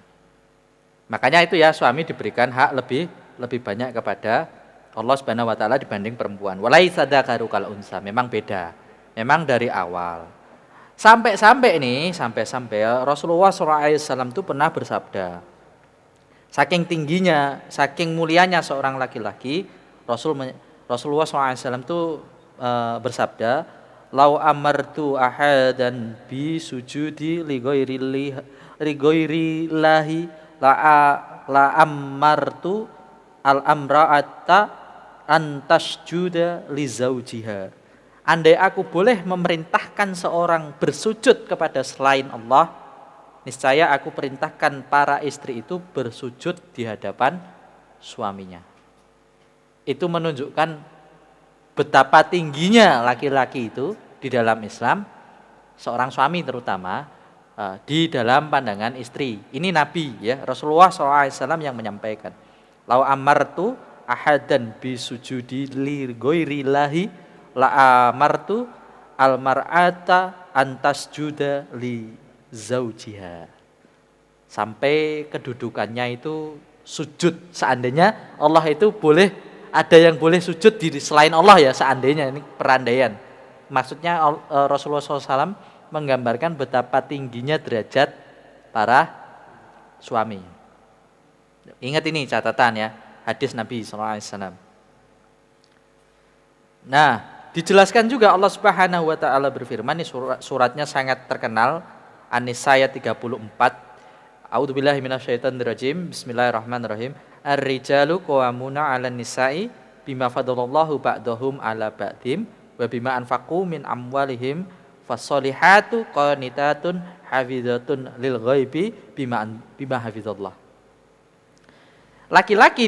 makanya itu ya suami diberikan hak lebih banyak kepada Allah Subhanahu wa taala dibanding perempuan. Walaisa dzakaru kal unsa, memang beda. Memang dari awal. Sampai Rasulullah SAW itu pernah bersabda. Saking tingginya, saking mulianya seorang laki-laki, Rasulullah SAW itu bersabda, "Lau amartu ahadan bi sujudi li ghairillahi la amartu al-amra'ata antasjuda li zaujiha." Andai aku boleh memerintahkan seorang bersujud kepada selain Allah, niscaya aku perintahkan para istri itu bersujud di hadapan suaminya. Itu menunjukkan betapa tingginya laki-laki itu di dalam Islam, seorang suami terutama di dalam pandangan istri. Ini Nabi ya, Rasulullah SAW yang menyampaikan. Lau amartu ahadan bisujudi li ghairillahi la amartu almar'ata antasjuda li zaujiha. Sampai kedudukannya itu sujud. Seandainya Allah itu boleh, ada yang boleh sujud di selain Allah ya, seandainya, ini perandaian. Maksudnya Rasulullah SAW menggambarkan betapa tingginya derajat para suami. Ingat ini catatan ya, hadis Nabi SAW. Nah, dijelaskan juga Allah Subhanahu wa taala berfirman, ini suratnya sangat terkenal, An-Nisa ayat 34. A'udzubillahi minasyaitonirrajim. Bismillahirrahmanirrahim. Ar-rijalu qawwamuna 'alan nisa'i bima faddalallahu ba'dahum 'ala ba'dim wa bima anfaqu min amwalihim fasolihatu qanitatun hafizatun lil ghaibi bima hafizallah. Laki-laki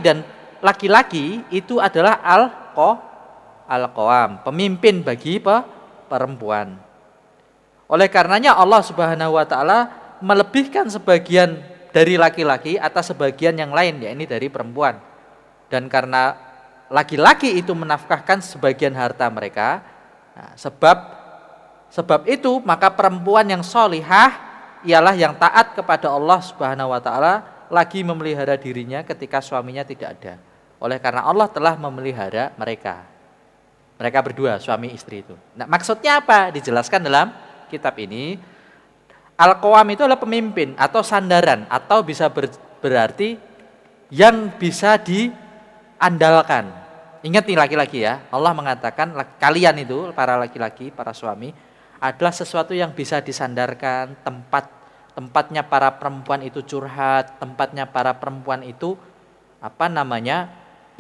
itu adalah al-qawam, pemimpin bagi perempuan. Oleh karenanya Allah Subhanahu wa taala melebihkan sebagian dari laki-laki atas sebagian yang lain, yakni dari perempuan. Dan karena laki-laki itu menafkahkan sebagian harta mereka, nah, sebab itu maka perempuan yang solihah ialah yang taat kepada Allah Subhanahu wa taala, lagi memelihara dirinya ketika suaminya tidak ada. Oleh karena Allah telah memelihara mereka berdua, suami istri itu. Nah, maksudnya apa? Dijelaskan dalam kitab ini. Al-Qawam itu adalah pemimpin atau sandaran, atau bisa berarti yang bisa diandalkan. Ingat nih laki-laki ya, Allah mengatakan kalian itu, para laki-laki, para suami, adalah sesuatu yang bisa disandarkan, tempatnya para perempuan itu curhat, tempatnya para perempuan itu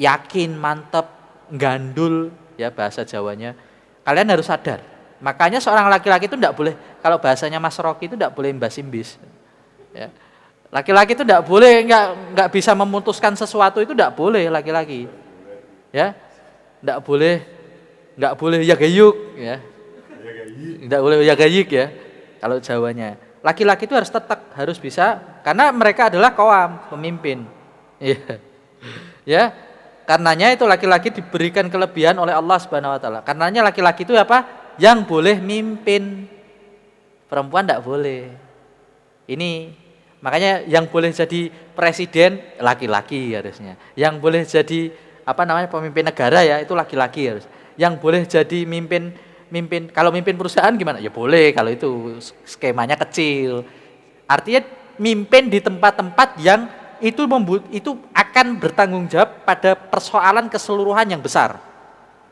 yakin, mantep, gandul ya bahasa Jawanya. Kalian harus sadar. Makanya seorang laki-laki itu tidak boleh, kalau bahasanya Mas Rocky itu tidak boleh imbas-imbis. Ya. Laki-laki itu tidak boleh, nggak bisa memutuskan sesuatu, itu tidak boleh laki-laki. Ya, nggak boleh ya gayuk, ya. Tidak boleh ya gayik ya. Kalau Jawanya, laki-laki itu harus tetap, harus bisa, karena mereka adalah qawam, pemimpin. Ya. Ya. Karenanya itu laki-laki diberikan kelebihan oleh Allah Subhanahu wa taala. Karenanya laki-laki itu apa? Yang boleh mimpin, perempuan tidak boleh. Ini makanya yang boleh jadi presiden laki-laki harusnya. Yang boleh jadi pemimpin negara ya itu laki-laki harus. Yang boleh jadi mimpin kalau mimpin perusahaan gimana? Ya boleh kalau itu skemanya kecil. Artinya mimpin di tempat-tempat yang itu akan bertanggung jawab pada persoalan keseluruhan yang besar.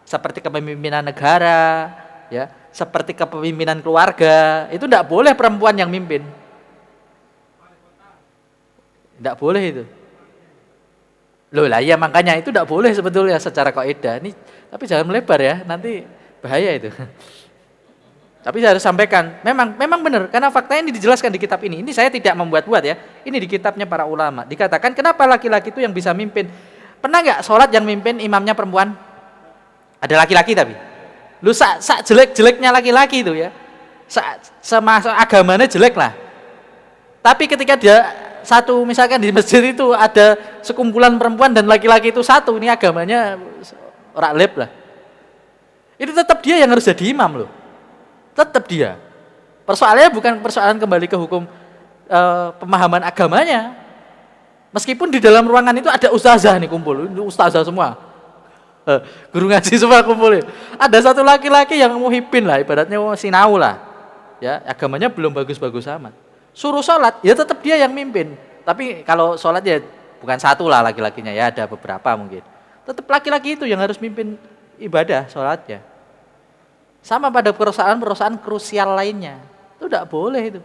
Seperti kepemimpinan negara, ya, seperti kepemimpinan keluarga, itu tidak boleh perempuan yang mimpin. Tidak boleh itu. Loh lah ya makanya itu tidak boleh sebetulnya secara kaidah. Ini tapi jangan melebar ya, nanti bahaya itu. Tapi saya harus sampaikan, memang benar karena faktanya ini dijelaskan di kitab ini. Ini saya tidak membuat-buat ya. Ini di kitabnya para ulama. Dikatakan kenapa laki-laki itu yang bisa mimpin? Pernah nggak sholat yang mimpin imamnya perempuan? Ada laki-laki tapi. Lu sak jelek-jeleknya laki-laki itu ya. Sama agamanya jelek lah. Tapi ketika dia satu misalkan di masjid itu ada sekumpulan perempuan dan laki-laki itu satu, ini agamanya raklep lah. Itu tetap dia yang harus jadi imam loh. Tetap dia. Persoalannya bukan persoalan kembali ke hukum pemahaman agamanya. Meskipun di dalam ruangan itu ada ustazah nih kumpul, ini ustazah semua. Guru ngaji semua kumpul. Ada satu laki-laki yang muhibin lah, ibaratnya sinau lah. Ya, agamanya belum bagus-bagus amat. Suruh sholat, ya tetap dia yang mimpin. Tapi kalau sholat ya bukan satu lah laki-lakinya, ya ada beberapa mungkin. Tetap laki-laki itu yang harus mimpin ibadah sholatnya. Sama pada perusahaan-perusahaan krusial lainnya, itu tidak boleh itu.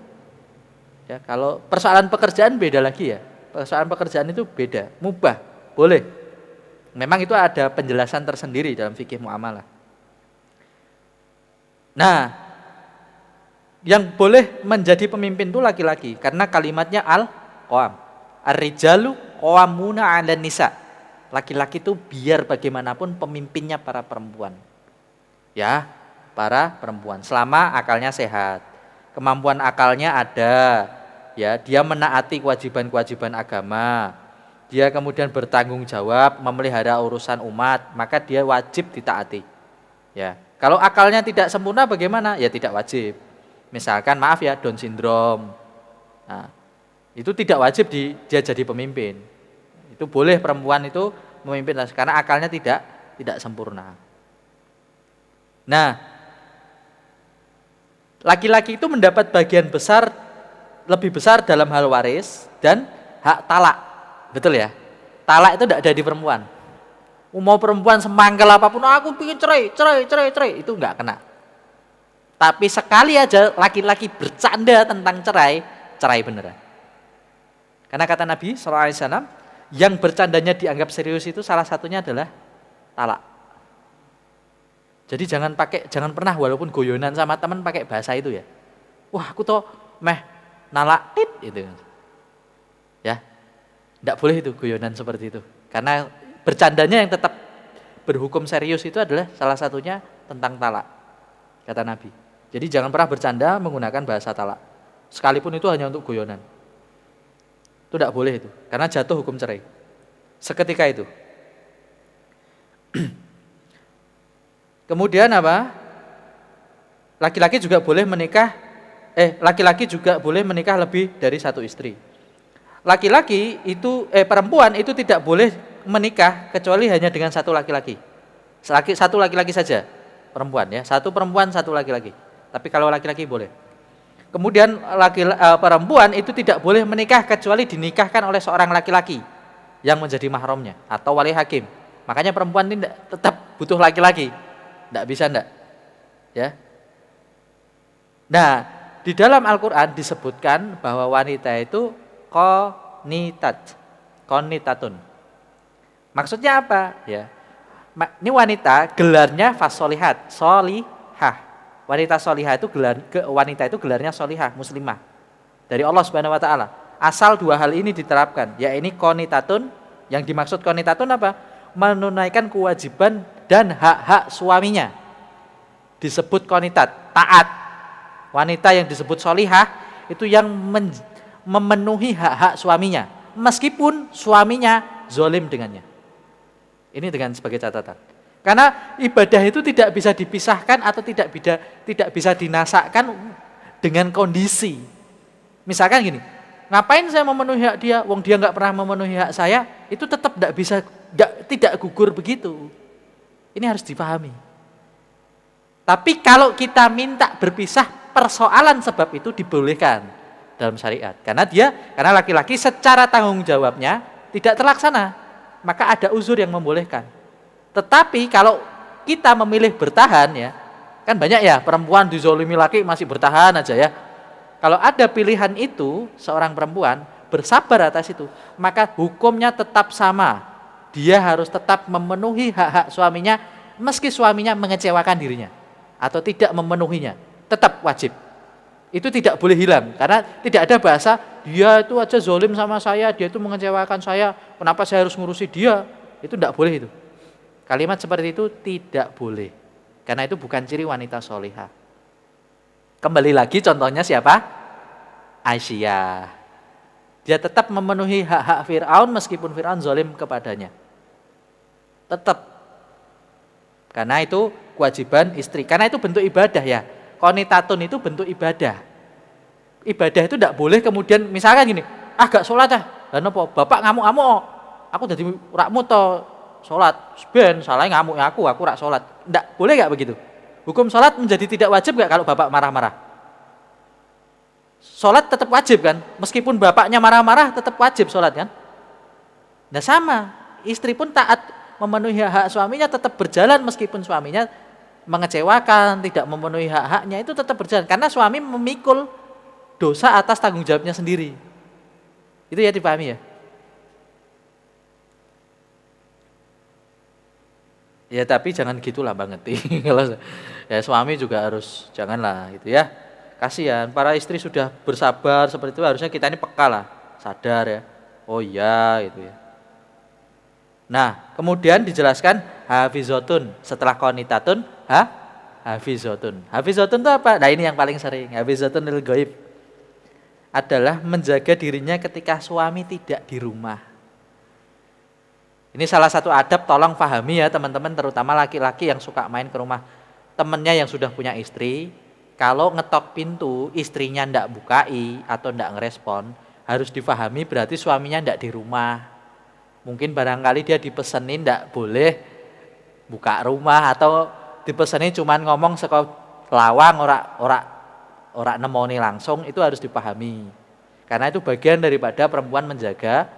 Ya, kalau persoalan pekerjaan beda lagi ya. Persoalan pekerjaan itu beda, mubah, boleh. Memang itu ada penjelasan tersendiri dalam fikih muamalah. Nah, yang boleh menjadi pemimpin itu laki-laki karena kalimatnya al-qawam. Ar-rijalu qawamuna 'alan nisa. Laki-laki itu biar bagaimanapun pemimpinnya para perempuan. Ya, para perempuan selama akalnya sehat. Kemampuan akalnya ada. Ya, dia menaati kewajiban-kewajiban agama. Dia kemudian bertanggung jawab memelihara urusan umat, maka dia wajib ditaati. Ya, kalau akalnya tidak sempurna bagaimana? Ya tidak wajib. Misalkan maaf ya Down syndrome. Nah, itu tidak wajib dia jadi pemimpin. Itu boleh perempuan itu memimpin karena akalnya tidak sempurna. Nah, laki-laki itu mendapat bagian besar, lebih besar dalam hal waris dan hak talak. Betul ya? Talak itu tidak ada di perempuan. Mau perempuan semangkel apapun, aku ingin cerai, itu enggak kena. Tapi sekali aja laki-laki bercanda tentang cerai beneran. Karena kata Nabi SAW, yang bercandanya dianggap serius itu salah satunya adalah talak. Jadi jangan pernah walaupun goyonan sama teman pakai bahasa itu ya. Wah, aku toh meh nalak tit itu. Ya. Tidak boleh itu guyonan seperti itu. Karena bercandanya yang tetap berhukum serius itu adalah salah satunya tentang talak. Kata Nabi. Jadi jangan pernah bercanda menggunakan bahasa talak. Sekalipun itu hanya untuk guyonan. Itu tidak boleh itu. Karena jatuh hukum cerai. Seketika itu. Kemudian apa? Laki-laki juga boleh menikah lebih dari satu istri. Laki-laki itu perempuan itu tidak boleh menikah kecuali hanya dengan satu laki-laki. Satu laki-laki saja perempuan ya, satu perempuan satu laki-laki. Tapi kalau laki-laki boleh. Kemudian perempuan itu tidak boleh menikah kecuali dinikahkan oleh seorang laki-laki yang menjadi mahramnya atau wali hakim. Makanya perempuan ini tetap butuh laki-laki. Tidak bisa enggak. Ya. Nah, di dalam Al-Qur'an disebutkan bahwa wanita itu qanitatun. Maksudnya apa? Ya. Ini wanita gelarnya fasolihat, solihah. Wanita solihah itu wanita itu gelarnya solihah, muslimah. Dari Allah Subhanahu wa taala. Asal dua hal ini diterapkan, yaitu qanitatun, yang dimaksud qanitatun apa? Menunaikan kewajiban dan hak-hak suaminya. Disebut qanitat, taat. Wanita yang disebut solihah itu yang memenuhi hak-hak suaminya, meskipun suaminya zalim dengannya. Ini dengan sebagai catatan. Karena ibadah itu tidak bisa dipisahkan atau tidak bisa dinasakkan dengan kondisi. Misalkan gini, ngapain saya memenuhi hak dia, wong dia nggak pernah memenuhi hak saya, itu tetap tidak gugur begitu. Ini harus dipahami. Tapi kalau kita minta berpisah, persoalan sebab itu dibolehkan dalam syariat. Karena laki-laki secara tanggung jawabnya tidak terlaksana, maka ada uzur yang membolehkan. Tetapi kalau kita memilih bertahan ya, kan banyak ya perempuan dizolimi laki masih bertahan aja ya. Kalau ada pilihan itu, seorang perempuan bersabar atas itu, maka hukumnya tetap sama. Dia harus tetap memenuhi hak-hak suaminya meski suaminya mengecewakan dirinya atau tidak memenuhinya, tetap wajib. Itu tidak boleh hilang, karena tidak ada bahasa dia itu aja zolim sama saya, dia itu mengecewakan saya, kenapa saya harus ngurusi dia? Itu tidak boleh itu. Kalimat seperti itu tidak boleh, karena itu bukan ciri wanita solihah. Kembali lagi contohnya siapa? Aisyah. Dia tetap memenuhi hak-hak Fir'aun meskipun Fir'aun zolim kepadanya. Tetap. Karena itu kewajiban istri, karena itu bentuk ibadah ya. Qanitatun itu bentuk ibadah. Ibadah itu tidak boleh kemudian misalkan gini, gak sholat lah nopo, bapak ngamuk-ngamuk, aku jadi rakmu to sholat, ben salahnya ngamuk ya aku rak sholat. Tidak boleh gak begitu? Hukum sholat menjadi tidak wajib gak kalau bapak marah-marah? Sholat tetap wajib kan? Meskipun bapaknya marah-marah tetap wajib sholat kan? Nah sama, istri pun taat memenuhi hak suaminya tetap berjalan meskipun suaminya mengecewakan, tidak memenuhi hak-haknya, itu tetap berjalan karena suami memikul dosa atas tanggung jawabnya sendiri. Itu ya dipahami ya? Ya tapi jangan gitulah banget. Kalau ya suami juga harus janganlah gitu ya. Kasihan para istri sudah bersabar seperti itu, harusnya kita ini peka lah, sadar ya. Oh iya gitu ya. Nah, kemudian dijelaskan hafizotun setelah qanitatun, hafizotun. Hafizotun itu apa? Nah, ini yang paling sering. Hafizotun lil ghaib adalah menjaga dirinya ketika suami tidak di rumah. Ini salah satu adab, tolong pahami ya teman-teman, terutama laki-laki yang suka main ke rumah temennya yang sudah punya istri. Kalau ngetok pintu, istrinya ndak bukai atau ndak ngerespon, harus difahami berarti suaminya ndak di rumah. Mungkin barangkali dia dipesenin ndak boleh buka rumah, atau dipesenin cuman ngomong saka lawang ora nemoni langsung, itu harus dipahami. Karena itu bagian daripada perempuan menjaga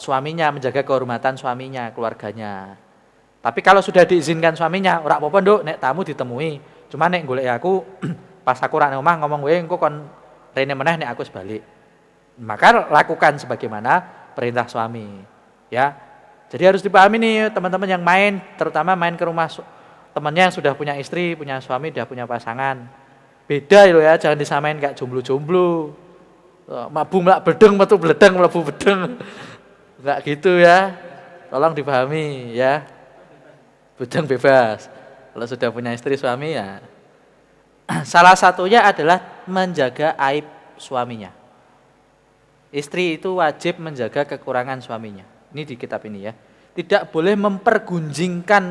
suaminya, menjaga kehormatan suaminya, keluarganya. Tapi kalau sudah diizinkan suaminya, ora apa-apa nduk nek tamu ditemui. Cuma nek golek aku pas aku ora nang omah ngomong kowe engko kon rene meneh nek aku sebalik. Maka lakukan sebagaimana perintah suami. Ya. Jadi harus dipahami nih teman-teman yang main, terutama main ke rumah temannya yang sudah punya istri, punya suami, sudah punya pasangan. Beda loh ya, jangan disamain kayak jomblo-jomblo. Mabung melak bedeng metu bledeng mlebu bedeng. Enggak gitu ya. Tolong dipahami ya. Bedeng bebas. Kalau sudah punya istri suami ya. Salah satunya adalah menjaga aib suaminya. Istri itu wajib menjaga kekurangan suaminya. Ini di kitab ini ya. Tidak boleh mempergunjingkan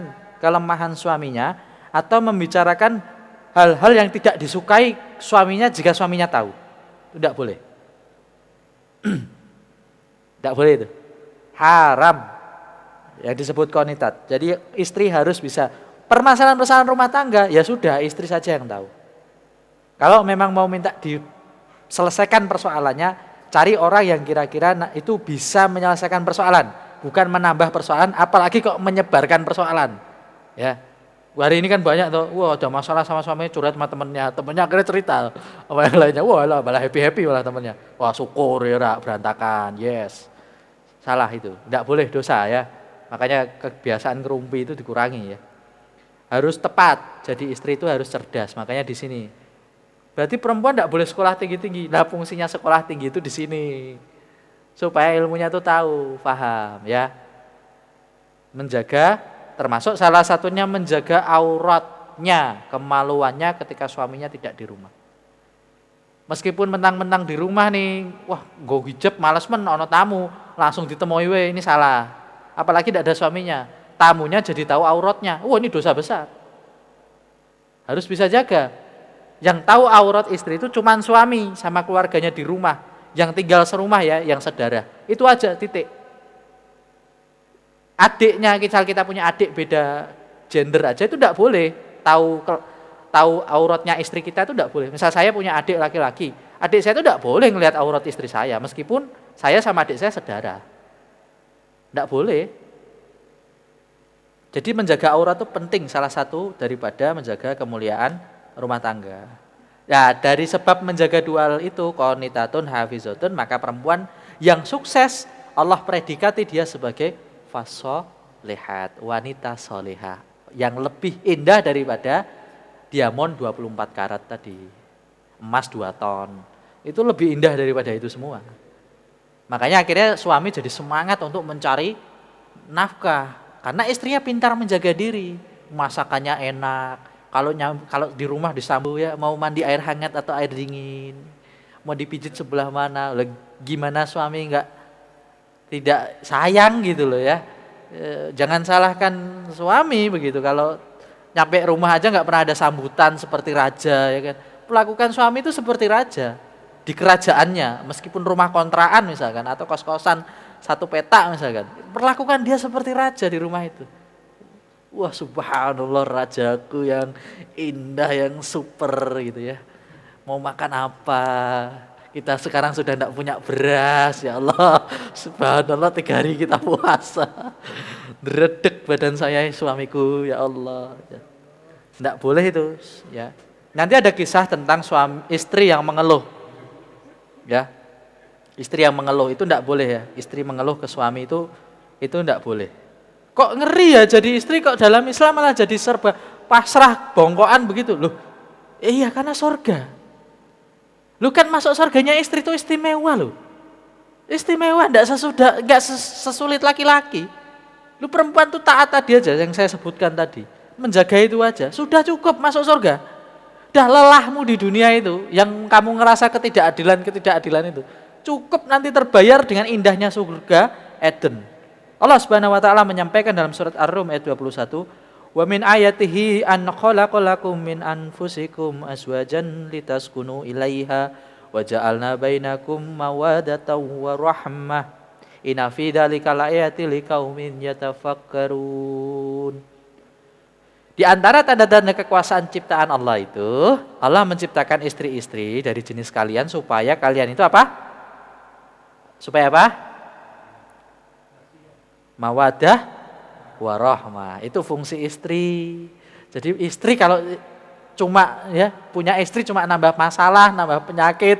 kelemahan suaminya atau membicarakan hal-hal yang tidak disukai suaminya jika suaminya tahu. Itu tidak boleh. Tidak boleh itu. Haram. Yang disebut qanitat. Jadi istri harus bisa, permasalahan-permasalahan rumah tangga ya sudah istri saja yang tahu. Kalau memang mau minta diselesaikan persoalannya, cari orang yang kira-kira itu bisa menyelesaikan persoalan, bukan menambah persoalan, apalagi kok menyebarkan persoalan. Ya, hari ini kan banyak tuh, wah ada masalah sama suaminya, curhat sama temennya akhirnya cerita, apa yang lainnya, wah lah malah happy malah temennya, wah syukur ya berantakan, yes, salah itu, tidak boleh, dosa ya. Makanya kebiasaan ngerumpi itu dikurangi ya. Harus tepat, jadi istri itu harus cerdas, makanya di sini. Berarti perempuan tidak boleh sekolah tinggi-tinggi. Nah, fungsinya sekolah tinggi itu di sini. Supaya ilmunya itu tahu, paham ya. Menjaga, termasuk salah satunya menjaga auratnya, kemaluannya ketika suaminya tidak di rumah. Meskipun mentang-mentang di rumah nih, wah go hijab males ono tamu, langsung ditemui we, ini salah. Apalagi tidak ada suaminya. Tamunya jadi tahu auratnya. Wah, ini dosa besar. Harus bisa jaga. Yang tahu aurat istri itu cuma suami sama keluarganya di rumah, yang tinggal serumah ya, yang saudara. Itu aja, titik. Adiknya, misal kita punya adik beda gender aja, itu tidak boleh. tahu auratnya istri kita itu tidak boleh. Misal saya punya adik laki-laki, adik saya itu tidak boleh ngelihat aurat istri saya, meskipun saya sama adik saya saudara. Tidak boleh. Jadi menjaga aurat itu penting, salah satu daripada menjaga kemuliaan rumah tangga. Ya, dari sebab menjaga dua hal itu, qanitatun hafizatun, maka perempuan yang sukses Allah predikati dia sebagai fasolihat, wanita solehah, yang lebih indah daripada diamond 24 karat tadi, emas 2 ton. Itu lebih indah daripada itu semua. Makanya akhirnya suami jadi semangat untuk mencari nafkah, karena istrinya pintar menjaga diri, masakannya enak. Kalau di rumah disambung ya, mau mandi air hangat atau air dingin, mau dipijit sebelah mana, gimana suami tidak sayang gitu loh ya. Jangan salahkan suami begitu, kalau nyampe rumah aja nggak pernah ada sambutan seperti raja ya kan. Perlakukan suami itu seperti raja di kerajaannya, meskipun rumah kontrakan misalkan atau kos-kosan satu petak misalkan, perlakukan dia seperti raja di rumah itu. Wah, subhanallah, rajaku yang indah, yang super gitu ya. Mau makan apa? Kita sekarang sudah tidak punya beras, ya Allah. Subhanallah, 3 hari kita puasa. Dredeg badan saya, suamiku, ya Allah. Tidak boleh itu, ya. Nanti ada kisah tentang istri yang mengeluh. Ya. Istri yang mengeluh itu tidak boleh ya. Istri mengeluh ke suami itu tidak boleh. Kok ngeri ya jadi istri, kok dalam Islam malah jadi serba pasrah, bongkoan begitu loh. Iya, karena surga. Lu kan masuk surganya istri itu istimewa loh. Istimewa, enggak sesulit laki-laki. Lu perempuan tuh taat tadi aja yang saya sebutkan tadi. Menjaga itu aja, sudah cukup masuk surga. Dah lelahmu di dunia itu, yang kamu ngerasa ketidakadilan itu, cukup nanti terbayar dengan indahnya surga Eden. Allah Subhanahu wa taala menyampaikan dalam surat Ar-Rum ayat 21, "Wa min ayatihi an khalaqalakum min anfusikum azwajan litaskunu ilaiha wa ja'alna bainakum mawaddatan wa rahmah. Inna fi dzalika laayatil liqaumin yatafakkarun." Di antara tanda-tanda kekuasaan ciptaan Allah itu, Allah menciptakan istri-istri dari jenis kalian supaya kalian itu apa? Supaya apa? Mawadah warahmah, itu fungsi istri. Jadi istri kalau cuma ya punya istri cuma nambah masalah, nambah penyakit,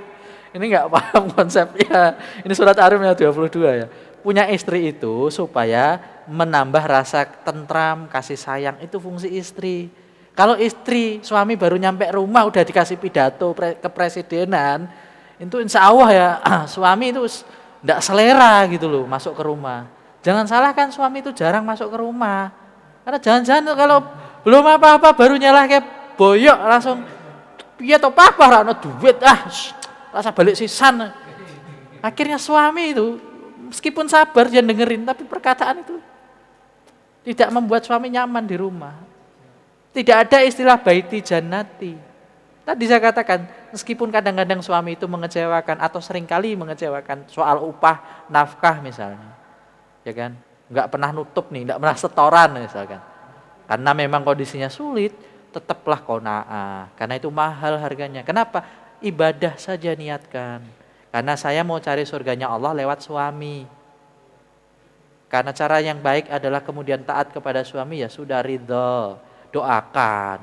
ini nggak paham konsepnya. Ini surat Ar-Rum ayat 22 ya. Punya istri itu supaya menambah rasa tentram, kasih sayang, itu fungsi istri. Kalau istri, suami baru nyampe rumah udah dikasih pidato kepresidenan, itu insya Allah ya suami itu nggak selera gitu loh masuk ke rumah. Jangan salahkan suami itu jarang masuk ke rumah. Karena jangan-jangan kalau belum apa-apa baru nyalah kayak boyok langsung piye to papa ra ono duit rasa balik sisan. Akhirnya suami itu meskipun sabar dia dengerin, tapi perkataan itu tidak membuat suami nyaman di rumah. Tidak ada istilah baiti jannati. Tadi saya katakan, meskipun kadang-kadang suami itu mengecewakan atau seringkali mengecewakan soal upah, nafkah misalnya. Ya kan, nggak pernah nutup nih, nggak pernah setoran misalkan, karena memang kondisinya sulit, tetaplah qanaah, karena itu mahal harganya. Kenapa? Ibadah saja niatkan, karena saya mau cari surganya Allah lewat suami. Karena cara yang baik adalah kemudian taat kepada suami, ya sudah, ridho, doakan.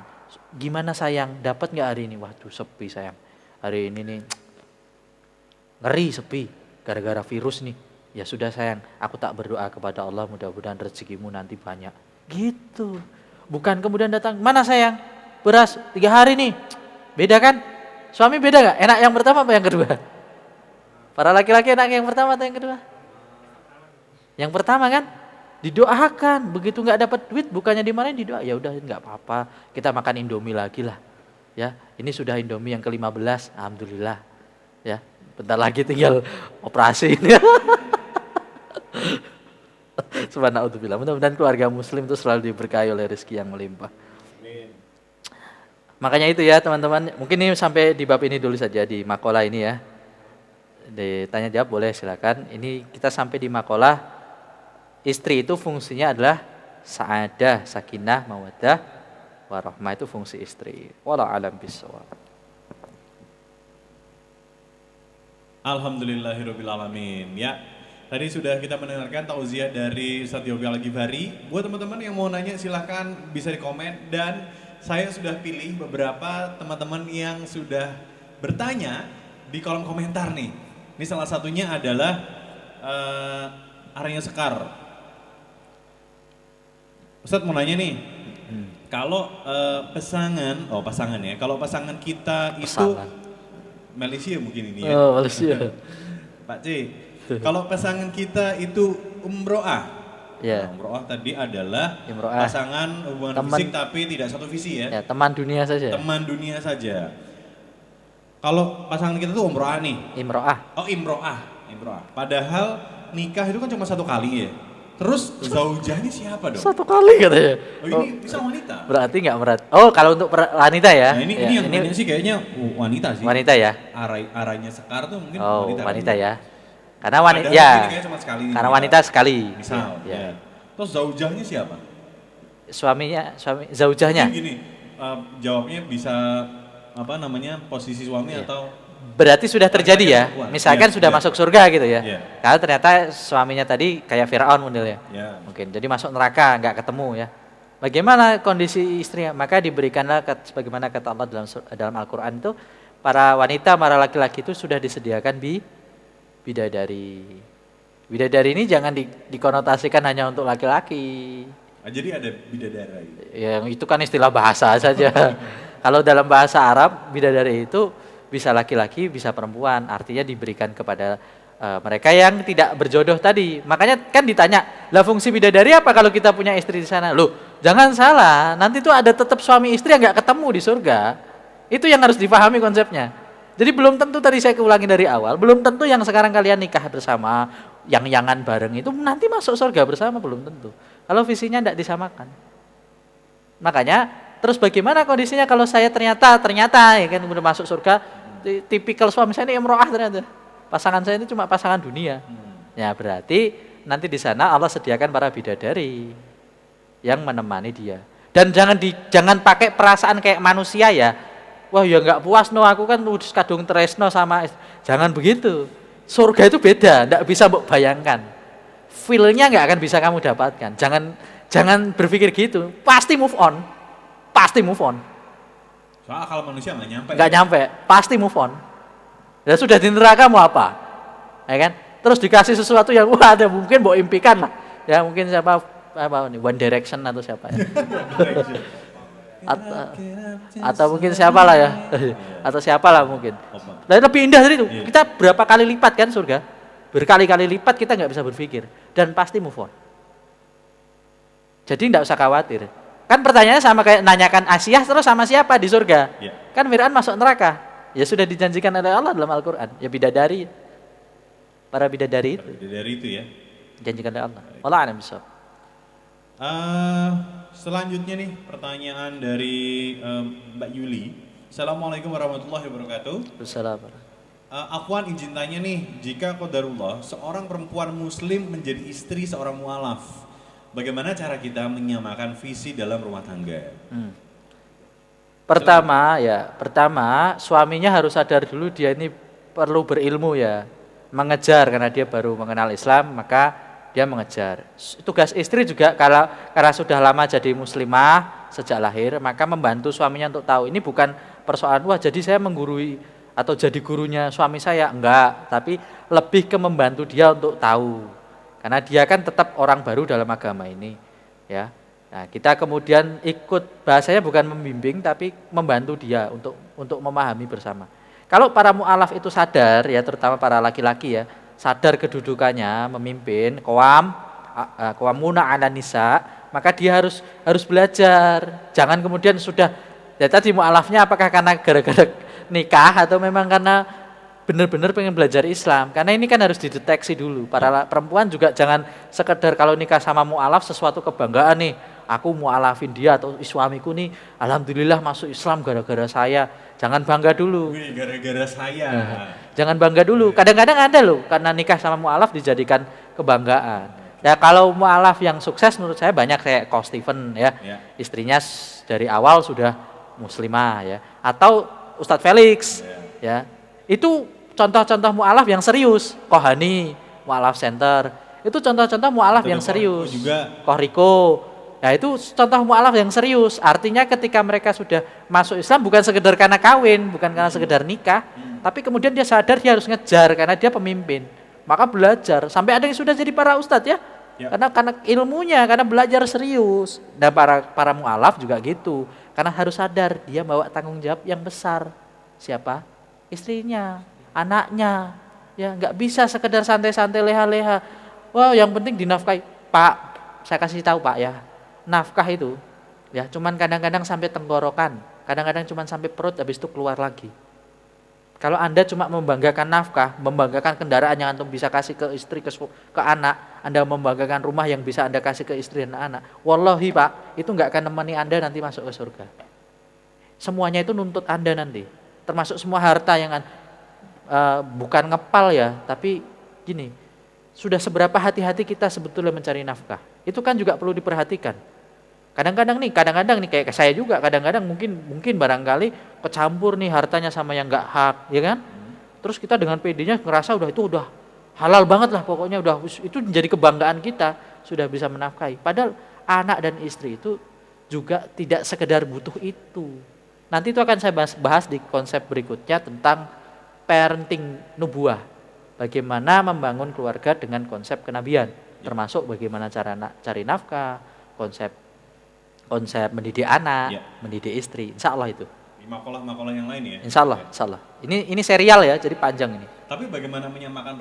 Gimana sayang, dapat nggak hari ini? Waduh, sepi sayang, hari ini nih ngeri sepi, gara-gara virus nih. Ya sudah sayang, aku tak berdoa kepada Allah mudah-mudahan rezekimu nanti banyak. Gitu. Bukan kemudian datang, mana sayang? Beras 3 hari nih. Beda kan? Suami beda gak? Enak yang pertama apa yang kedua? Para laki-laki enak yang pertama atau yang kedua? Yang pertama kan? Didoakan. Begitu gak dapat duit, bukannya dimarahin, didoa. Ya udah gak apa-apa, kita makan Indomie lagi lah. Ya, ini sudah Indomie yang ke-15, alhamdulillah. Ya, bentar lagi tinggal operasi ini. Subhanallah, mudah-mudahan keluarga muslim itu selalu diberkahi oleh rezeki yang melimpah. Makanya itu ya teman-teman, mungkin ini sampai di bab ini dulu saja di makalah ini ya. Ditanya jawab boleh silakan. Ini kita sampai di makalah istri itu fungsinya adalah sa'adah, sakinah, mawaddah, warahmah itu fungsi istri. Wallahu a'lam bishawab. Alhamdulillahirrabbilalamin. Ya, tadi sudah kita mendengarkan tauziah dari Ustadz Yofi Al-Ghifari. Buat teman-teman yang mau nanya silahkan bisa di komen. Dan saya sudah pilih beberapa teman-teman yang sudah bertanya di kolom komentar nih. Ini salah satunya adalah Arya Sekar. Ustadz mau nanya nih, kalau pasangan ya, kalau pasangan kita itu Pasangan. Malaysia mungkin ini ya. Oh, Malaysia. Pak C, kalau pasangan kita itu umro'ah. Ya. Nah, umro'ah tadi adalah Umro'ah. pasangan hubungan Teman. fisik tapi tidak satu visi ya. Ya, teman dunia saja. Teman dunia saja. Kalau pasangan kita tuh umro'ah nih. Imro'ah. Oh, imro'ah. Padahal nikah itu kan cuma satu kali ya. Terus zaujahnya siapa dong? Satu kali katanya. Oh, ini bisa wanita. Berarti nggak berat. Oh, kalau untuk wanita ya? Nah, ini Ya, yang nanya sih kayaknya wanita sih. wanita ya? Arahnya Sekar tuh mungkin Oh, wanita. wanita kan? ya. Karena wanita Padahal ya. ini kayaknya cuma sekali Karena nikah. wanita sekali. Misal, Ya. ya. Terus zaujahnya siapa? Suami zaujahnya. Mungkin gini, jawabnya bisa posisi suami Iya. atau Berarti sudah terjadi ya. Perempuan. Misalkan Iya, sudah iya. masuk surga gitu ya. Iya. Kalau ternyata suaminya tadi kayak Firaun modelnya. ya. Mungkin jadi masuk neraka nggak ketemu ya. Bagaimana kondisi istrinya? Maka diberikanlah sebagaimana kata Allah dalam Al-Qur'an itu, para wanita, para laki-laki itu sudah disediakan bidadari. Bidadari ini jangan dikonotasikan hanya untuk laki-laki. Jadi ada bidadara gitu. Yang itu kan istilah bahasa saja. Kalau dalam bahasa Arab, bidadari itu bisa laki-laki, bisa perempuan. Artinya diberikan kepada mereka yang tidak berjodoh tadi. Makanya kan ditanya, lah fungsi bidadari apa kalau kita punya istri di sana? Loh, jangan salah, nanti tuh ada tetap suami istri yang nggak ketemu di surga. Itu yang harus dipahami konsepnya. Jadi belum tentu, tadi saya ulangi dari awal, belum tentu yang sekarang kalian nikah bersama, yang-yangan bareng itu nanti masuk surga bersama, belum tentu. Kalau visinya tidak disamakan. Makanya, terus bagaimana kondisinya kalau saya ternyata ya kan udah masuk surga, tipikal suami saya ini imro'ah ternyata. Pasangan saya ini cuma pasangan dunia. Ya berarti nanti di sana Allah sediakan para bidadari yang menemani dia. Dan jangan pakai perasaan kayak manusia ya. Wah ya nggak puas no, aku kan udah kadung tresno sama jangan begitu. Surga itu beda, nggak bisa mbok bayangkan. Feel-nya nggak akan bisa kamu dapatkan. Jangan berpikir gitu. Pasti move on. Soalnya kalau manusia nggak nyampe. Nggak nyampe, pasti move on. Ya sudah di neraka mau apa? Ya kan? Terus dikasih sesuatu yang wah ada mungkin mau impikan lah. Ya mungkin siapa nih One Direction atau siapa ya? Atau mungkin siapa lah ya? Atau siapa lah mungkin. Nah, lebih indah dari itu. Kita berapa kali lipat kan surga? Berkali-kali lipat kita nggak bisa berpikir dan pasti move on. Jadi nggak usah khawatir. Kan pertanyaannya sama kayak nanyakan Asia terus sama siapa di surga? Ya. Kan Fir'aun masuk neraka. Ya sudah dijanjikan oleh Allah dalam Al-Qur'an. Ya bidadari. Para bidadari itu Bidadari itu ya. dijanjikan oleh Allah. Wallahu a'lam bishawab. Selanjutnya nih pertanyaan dari Mbak Yuli. Assalamualaikum warahmatullahi wabarakatuh. Assalamualaikum. Afwan izin tanya nih, jika qadarullah seorang perempuan muslim menjadi istri seorang mu'alaf, bagaimana cara kita menyamakan visi dalam rumah tangga? Pertama suaminya harus sadar dulu dia ini perlu berilmu ya, mengejar karena dia baru mengenal Islam, maka dia mengejar. Tugas istri juga karena sudah lama jadi muslimah sejak lahir, maka membantu suaminya untuk tahu. Ini bukan persoalan wah jadi saya menggurui atau jadi gurunya suami saya, enggak, tapi lebih ke membantu dia untuk tahu. Karena dia kan tetap orang baru dalam agama ini, ya. Nah, kita kemudian ikut, bahasanya bukan membimbing tapi membantu dia untuk memahami bersama. Kalau para mu'alaf itu sadar ya, terutama para laki-laki ya, sadar kedudukannya memimpin, qawwamuna 'alan nisa, maka dia harus belajar. Jangan kemudian sudah ya tadi mu'alafnya apakah karena gara-gara nikah atau memang karena benar-benar pengen belajar Islam. Karena ini kan harus dideteksi dulu. Para perempuan juga jangan sekedar kalau nikah sama mu'alaf sesuatu kebanggaan nih. Aku mu'alafin dia atau suamiku nih alhamdulillah masuk Islam gara-gara saya. Jangan bangga dulu. Wih, gara-gara saya. Jangan bangga dulu. Kadang-kadang ada loh karena nikah sama mu'alaf dijadikan kebanggaan. Ya kalau mu'alaf yang sukses menurut saya banyak kayak Ko Steven ya. Ya. Istrinya dari awal sudah muslimah ya. Atau Ustadz Felix ya. Itu contoh-contoh mu'alaf yang serius. Ko Hani, mu'alaf center. Itu contoh-contoh mu'alaf yang serius. Juga. Ko Riko. Ya itu contoh mu'alaf yang serius. Artinya ketika mereka sudah masuk Islam bukan sekedar karena kawin, bukan karena sekedar nikah, tapi kemudian dia sadar dia harus ngejar karena dia pemimpin. Maka belajar sampai ada yang sudah jadi para ustadz ya. Karena ilmunya, karena belajar serius. Dan para mu'alaf juga gitu. Karena harus sadar dia bawa tanggung jawab yang besar. Siapa? Istrinya, anaknya. Ya nggak bisa sekedar santai-santai leha-leha. Wah yang penting dinafkahi. Pak, saya kasih tahu Pak ya. Nafkah itu ya cuman kadang-kadang sampai tenggorokan. Kadang-kadang cuman sampai perut habis itu keluar lagi. Kalau Anda cuma membanggakan nafkah, membanggakan kendaraan yang Antum bisa kasih ke istri, ke anak, Anda membanggakan rumah yang bisa Anda kasih ke istri dan anak, wallahi Pak, itu nggak akan nemani Anda nanti masuk ke surga. Semuanya itu nuntut Anda nanti, termasuk semua harta yang bukan ngepal ya, tapi gini, sudah seberapa hati-hati kita sebetulnya mencari nafkah. Itu kan juga perlu diperhatikan. Kadang-kadang nih kayak saya juga kadang-kadang mungkin barangkali kecampur nih hartanya sama yang nggak hak, ya kan? Terus kita dengan PD-nya ngerasa udah halal banget lah pokoknya itu menjadi kebanggaan kita sudah bisa menafkahi. Padahal anak dan istri itu juga tidak sekedar butuh itu. Nanti itu akan saya bahas di konsep berikutnya tentang parenting nubuah. Bagaimana membangun keluarga dengan konsep kenabian, termasuk bagaimana cara cari nafkah, konsep mendidik anak, mendidik istri, insya Allah itu. Di makalah yang lain ya? Insya Allah. Ini serial ya, jadi panjang ini. Tapi bagaimana menyamakan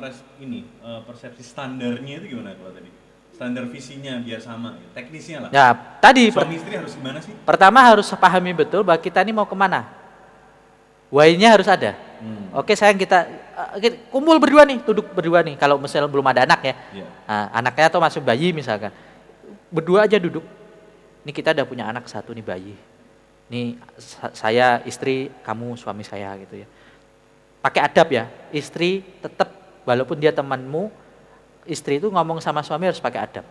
persepsi standarnya itu gimana kalau tadi? Standar visinya biar sama, teknisnya lah. Ya, tadi suami istri harus gimana sih? Pertama harus pahami betul bahwa kita ini mau kemana. Why-nya harus ada. Oke sayang kita kumpul berdua nih, duduk berdua nih. Kalau misalnya belum ada anak ya, nah, anaknya atau masih bayi misalkan, berdua aja duduk. Ini kita udah punya anak satu nih bayi. Nih saya istri, kamu suami saya gitu ya. Pakai adab ya, istri tetap walaupun dia temanmu, istri itu ngomong sama suami harus pakai adab.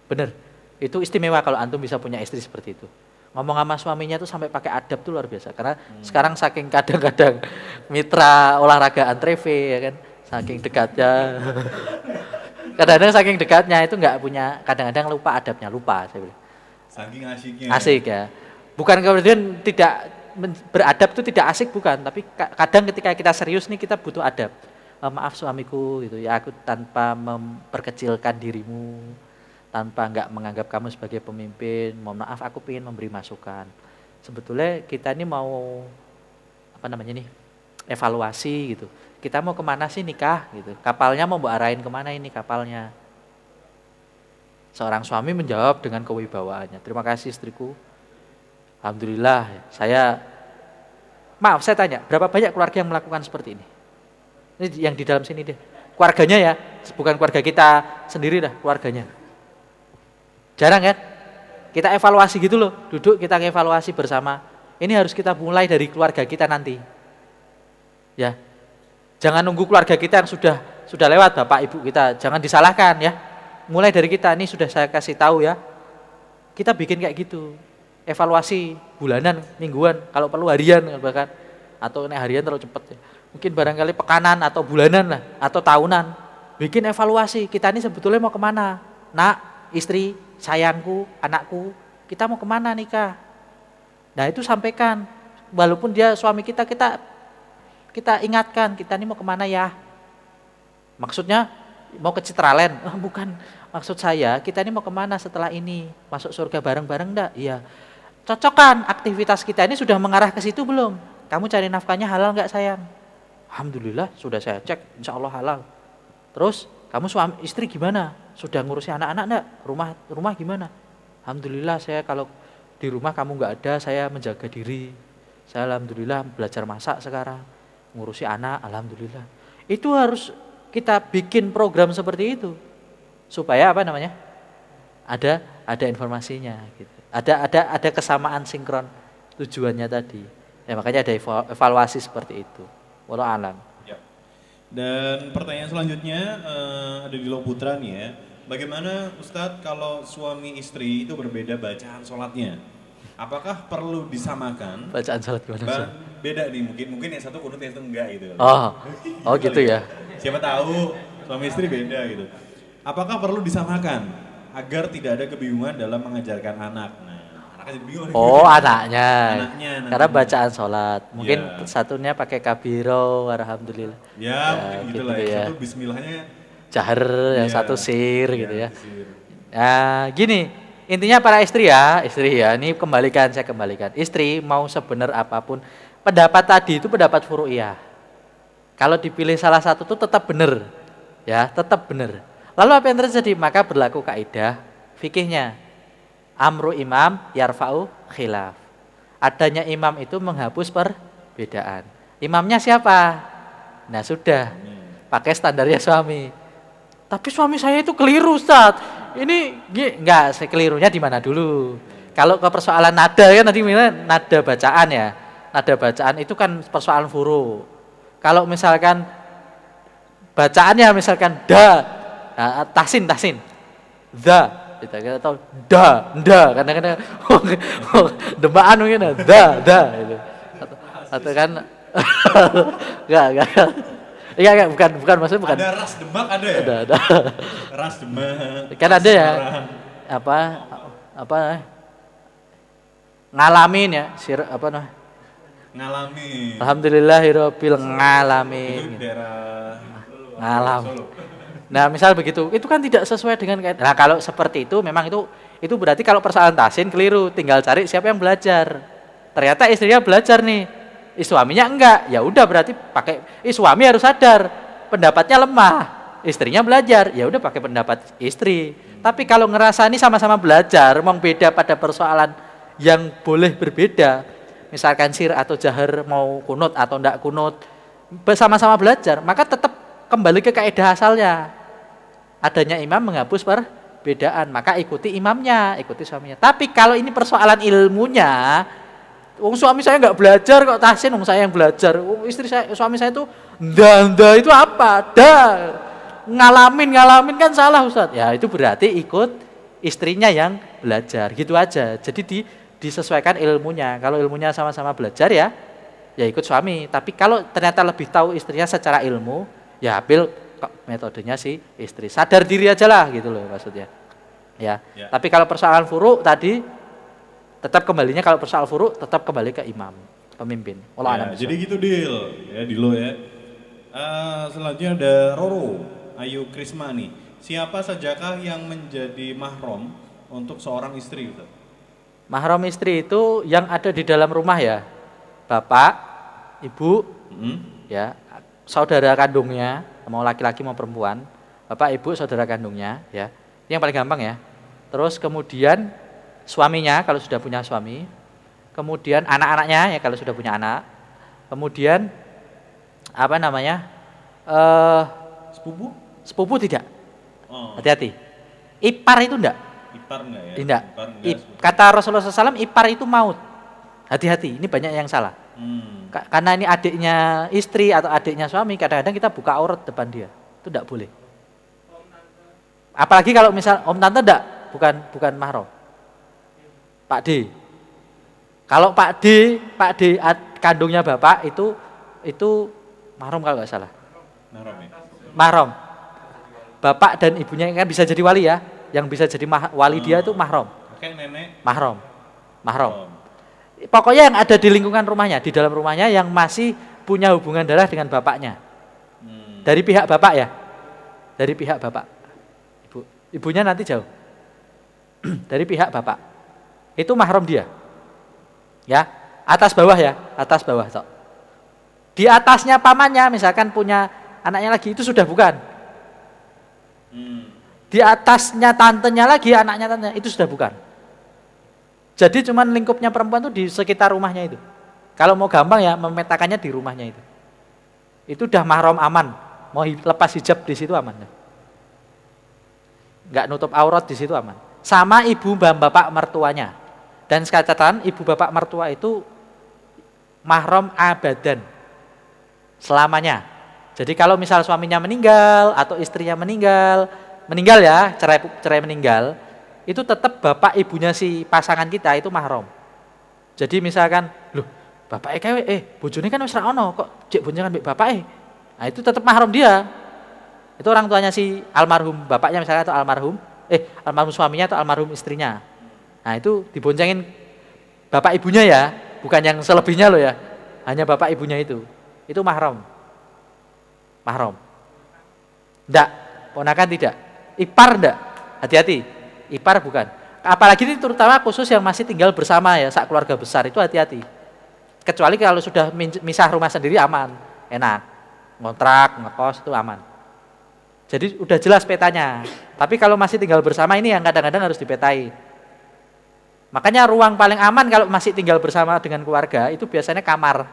Bener, itu istimewa kalau antum bisa punya istri seperti itu. Ngomong sama suaminya tuh sampai pakai adab tuh luar biasa. Karena sekarang saking kadang-kadang mitra olahraga Antrev ya kan, saking dekatnya. Kadang-kadang saking dekatnya itu nggak punya, kadang-kadang lupa adabnya, lupa saya bilang. Saking asiknya. Asik ya. Bukan kemudian tidak beradab itu tidak asik bukan, tapi kadang ketika kita serius nih kita butuh adab. Maaf suamiku gitu ya, aku tanpa memperkecilkan dirimu, tanpa nggak menganggap kamu sebagai pemimpin, mohon maaf aku ingin memberi masukan. Sebetulnya kita ini mau evaluasi gitu. Kita mau kemana sih nikah gitu, kapalnya mau arahin kemana ini kapalnya. Seorang suami menjawab dengan kewibawaannya, terima kasih istriku, alhamdulillah maaf saya tanya, berapa banyak keluarga yang melakukan seperti ini? Ini yang di dalam sini deh, keluarganya ya, bukan keluarga kita sendiri dah, keluarganya. Jarang kan? Kita evaluasi gitu loh, duduk kita evaluasi bersama, ini harus kita mulai dari keluarga kita nanti. Ya. Jangan nunggu keluarga kita yang sudah lewat bapak ibu kita, jangan disalahkan ya. Mulai dari kita, ini sudah saya kasih tahu ya. Kita bikin kayak gitu. Evaluasi bulanan, mingguan, kalau perlu harian bahkan. Atau ini harian terlalu cepat ya. Mungkin barangkali pekanan atau bulanan lah, atau tahunan. Bikin evaluasi, kita ini sebetulnya mau kemana? Nak, istri, sayangku, anakku, kita mau kemana nikah? Nah itu sampaikan. Walaupun dia suami kita ingatkan, kita ini mau kemana ya? Maksudnya mau ke Citraland? Oh, bukan, maksud saya kita ini mau kemana setelah ini? Masuk surga bareng-bareng enggak? Iya. Cocokkan aktivitas kita ini sudah mengarah ke situ belum? Kamu cari nafkahnya halal enggak sayang? Alhamdulillah sudah saya cek, insya Allah halal. Terus kamu suami istri gimana? Sudah ngurusi anak-anak enggak? Rumah gimana? Alhamdulillah saya kalau di rumah kamu enggak ada, saya menjaga diri. Saya alhamdulillah belajar masak sekarang. Ngurusi anak, alhamdulillah. Itu harus kita bikin program seperti itu supaya ada informasinya gitu. Ada kesamaan sinkron tujuannya tadi. Ya makanya ada evaluasi seperti itu. Wallahu alam. Ya. Dan pertanyaan selanjutnya ada di Loputra nih ya. Bagaimana Ustadz kalau suami istri itu berbeda bacaan sholatnya? Apakah perlu disamakan? Bacaan salat gimana sih? Beda nih, mungkin yang satu kunut yang satu enggak gitu. Oh gitu ya. Siapa tahu suami istri beda gitu. Apakah perlu disamakan agar tidak ada kebingungan dalam mengajarkan anak? Nah, anaknya jadi bingung. Oh anaknya. Anaknya. Karena bacaan sholat. Mungkin Ya. satunya pakai kabiro, alhamdulillah. Ya, mungkin gitu lah. gitu Yang ya. satu bismillahnya Jahar, yang ya, satu sir gitu ya. sir. Nah, gini, intinya para istri ya, ini saya kembalikan. Istri mau sebenar apapun, pendapat tadi itu pendapat furu'iyah. Kalau dipilih salah satu itu tetap benar, ya, tetap benar. Lalu apa yang terjadi? Maka berlaku kaidah fikihnya. Amru imam yarfa'u khilaf. Adanya imam itu menghapus perbedaan. Imamnya siapa? Nah sudah, pakai standarnya suami. Tapi suami saya itu keliru Ustaz. Ini enggak, saya kelirunya di mana dulu. Kalau ke persoalan nada kan tadi nada bacaan ya. Nada bacaan itu kan persoalan furu. Kalau misalkan bacaannya misalkan da, nah, tahsin, da, kita tahu da, kadang-kadang dembaan mungkin da, gitu. Atau kan enggak. Iya, bukan maksudnya bukan. Ada ras demak ada ya? Ada. Ras demak. Kan ada ya. Apa ngalamin ya, Ngalamin. alhamdulillahirabbil Itu ngalamin. daerah Ngalam. Solo. Nah, misal begitu, itu kan tidak sesuai dengan kaidah. Nah, kalau seperti itu memang itu berarti kalau persoalan tahsin keliru, tinggal cari siapa yang belajar. Ternyata istrinya belajar nih. Suaminya enggak. Ya udah berarti pakai suami harus sadar pendapatnya lemah. Istrinya belajar, ya udah pakai pendapat istri. Tapi kalau ngerasa ini sama-sama belajar, mau beda pada persoalan yang boleh berbeda, misalkan sir atau jahar mau kunut atau enggak kunut, sama-sama belajar, maka tetap kembali ke kaidah asalnya. Adanya imam menghapus perbedaan, maka ikuti imamnya, ikuti suaminya. Tapi kalau ini persoalan ilmunya, suami saya nggak belajar kok tahsin, saya yang belajar. Suami saya itu nda itu apa? Ngalamin kan salah Ustaz. Ya itu berarti ikut istrinya yang belajar, gitu aja. Jadi disesuaikan ilmunya. Kalau ilmunya sama-sama belajar ya ikut suami. Tapi kalau ternyata lebih tahu istrinya secara ilmu, ya ambil metodenya si istri. Sadar diri aja lah gitu loh maksudnya. Ya. Tapi kalau persoalan furu tadi tetap kembalinya, kalau persoalan furu tetap kembali ke imam, pemimpin. Ya, jadi gitu Dil, ya Dilo ya. Selanjutnya ada Roro Ayu Krismani. Siapa sajakah yang menjadi mahram untuk seorang istri? Mahram istri itu yang ada di dalam rumah ya, bapak, ibu, ya, saudara kandungnya, mau laki-laki mau perempuan, bapak, ibu, saudara kandungnya, ya, ini yang paling gampang ya. Terus kemudian suaminya kalau sudah punya suami, kemudian anak-anaknya ya kalau sudah punya anak, kemudian sepupu tidak, hati-hati. Ipar itu enggak. Ipar enggak ya? Tidak. Ipar enggak. Kata Rasulullah SAW, ipar itu maut. Hati-hati, ini banyak yang salah. Karena ini adiknya istri atau adiknya suami, kadang-kadang kita buka aurat depan dia, itu tidak boleh. Apalagi kalau misal om tante enggak, bukan mahram. Pak D. Kalau Pak D kandungnya bapak itu mahram kalau nggak salah. Mahram ya? Mahram. Bapak dan ibunya kan bisa jadi wali ya. Yang bisa jadi wali dia itu mahram. Oke, nenek. Mahram. Pokoknya yang ada di lingkungan rumahnya, di dalam rumahnya yang masih punya hubungan darah dengan bapaknya. Dari pihak bapak ya. Dari pihak bapak. Ibunya nanti jauh. Dari pihak bapak. Itu mahram dia. Ya, atas bawah ya, atas bawah tok. Di atasnya pamannya misalkan punya anaknya lagi, itu sudah bukan. Di atasnya tantenya lagi, anaknya tantenya, itu sudah bukan. Jadi cuman lingkupnya perempuan itu di sekitar rumahnya itu. Kalau mau gampang ya memetakannya di rumahnya itu. Itu udah mahram aman. Mau lepas hijab di situ aman. Enggak nutup aurat di situ aman. Sama ibu bapak mertuanya. Dan catatan ibu bapak mertua itu mahram abadan. Selamanya. Jadi kalau misal suaminya meninggal atau istrinya meninggal ya, cerai meninggal, itu tetap bapak ibunya si pasangan kita itu mahram. Jadi misalkan, loh, bapak bojone kan wis ra ono, kok cek boncengan mbek bapak. Nah, itu tetap mahram dia. Itu orang tuanya si almarhum bapaknya misalnya atau almarhum suaminya atau almarhum istrinya. Nah, itu diboncengin bapak ibunya ya, bukan yang selebihnya loh ya. Hanya bapak ibunya itu. Itu mahram. Mahram. Enggak, ponakan tidak. Ipar enggak. Hati-hati. Ipar bukan. Apalagi ini terutama khusus yang masih tinggal bersama ya, sak keluarga besar itu hati-hati. Kecuali kalau sudah misah rumah sendiri aman, enak. Ngontrak, ngekos itu aman. Jadi udah jelas petanya. Tapi kalau masih tinggal bersama ini yang kadang-kadang harus dipetai. Makanya ruang paling aman kalau masih tinggal bersama dengan keluarga itu biasanya kamar.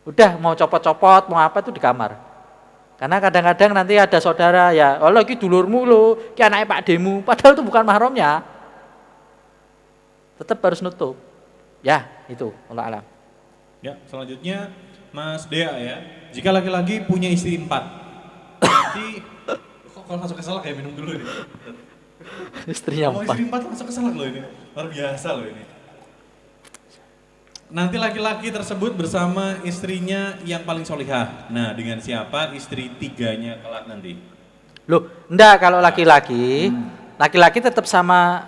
Udah mau copot-copot, mau apa itu di kamar. Karena kadang-kadang nanti ada saudara ya, Allah iki dulurmu lo, ki anake Pak Demu, padahal itu bukan mahramnya. Tetap harus nutup. Ya, itu Allah alam. Ya, selanjutnya Mas Dea ya. Jika laki-laki punya istri 4, nanti kalau masuk keselak ya minum dulu nih. Istrinya Mau 4. istri 4 masuk keselak loh ini. Luar biasa loh ini. Nanti laki-laki tersebut bersama istrinya yang paling solihah. Nah, dengan siapa istri 3-nya kelak nanti? Loh, enggak kalau laki-laki, laki-laki tetap sama.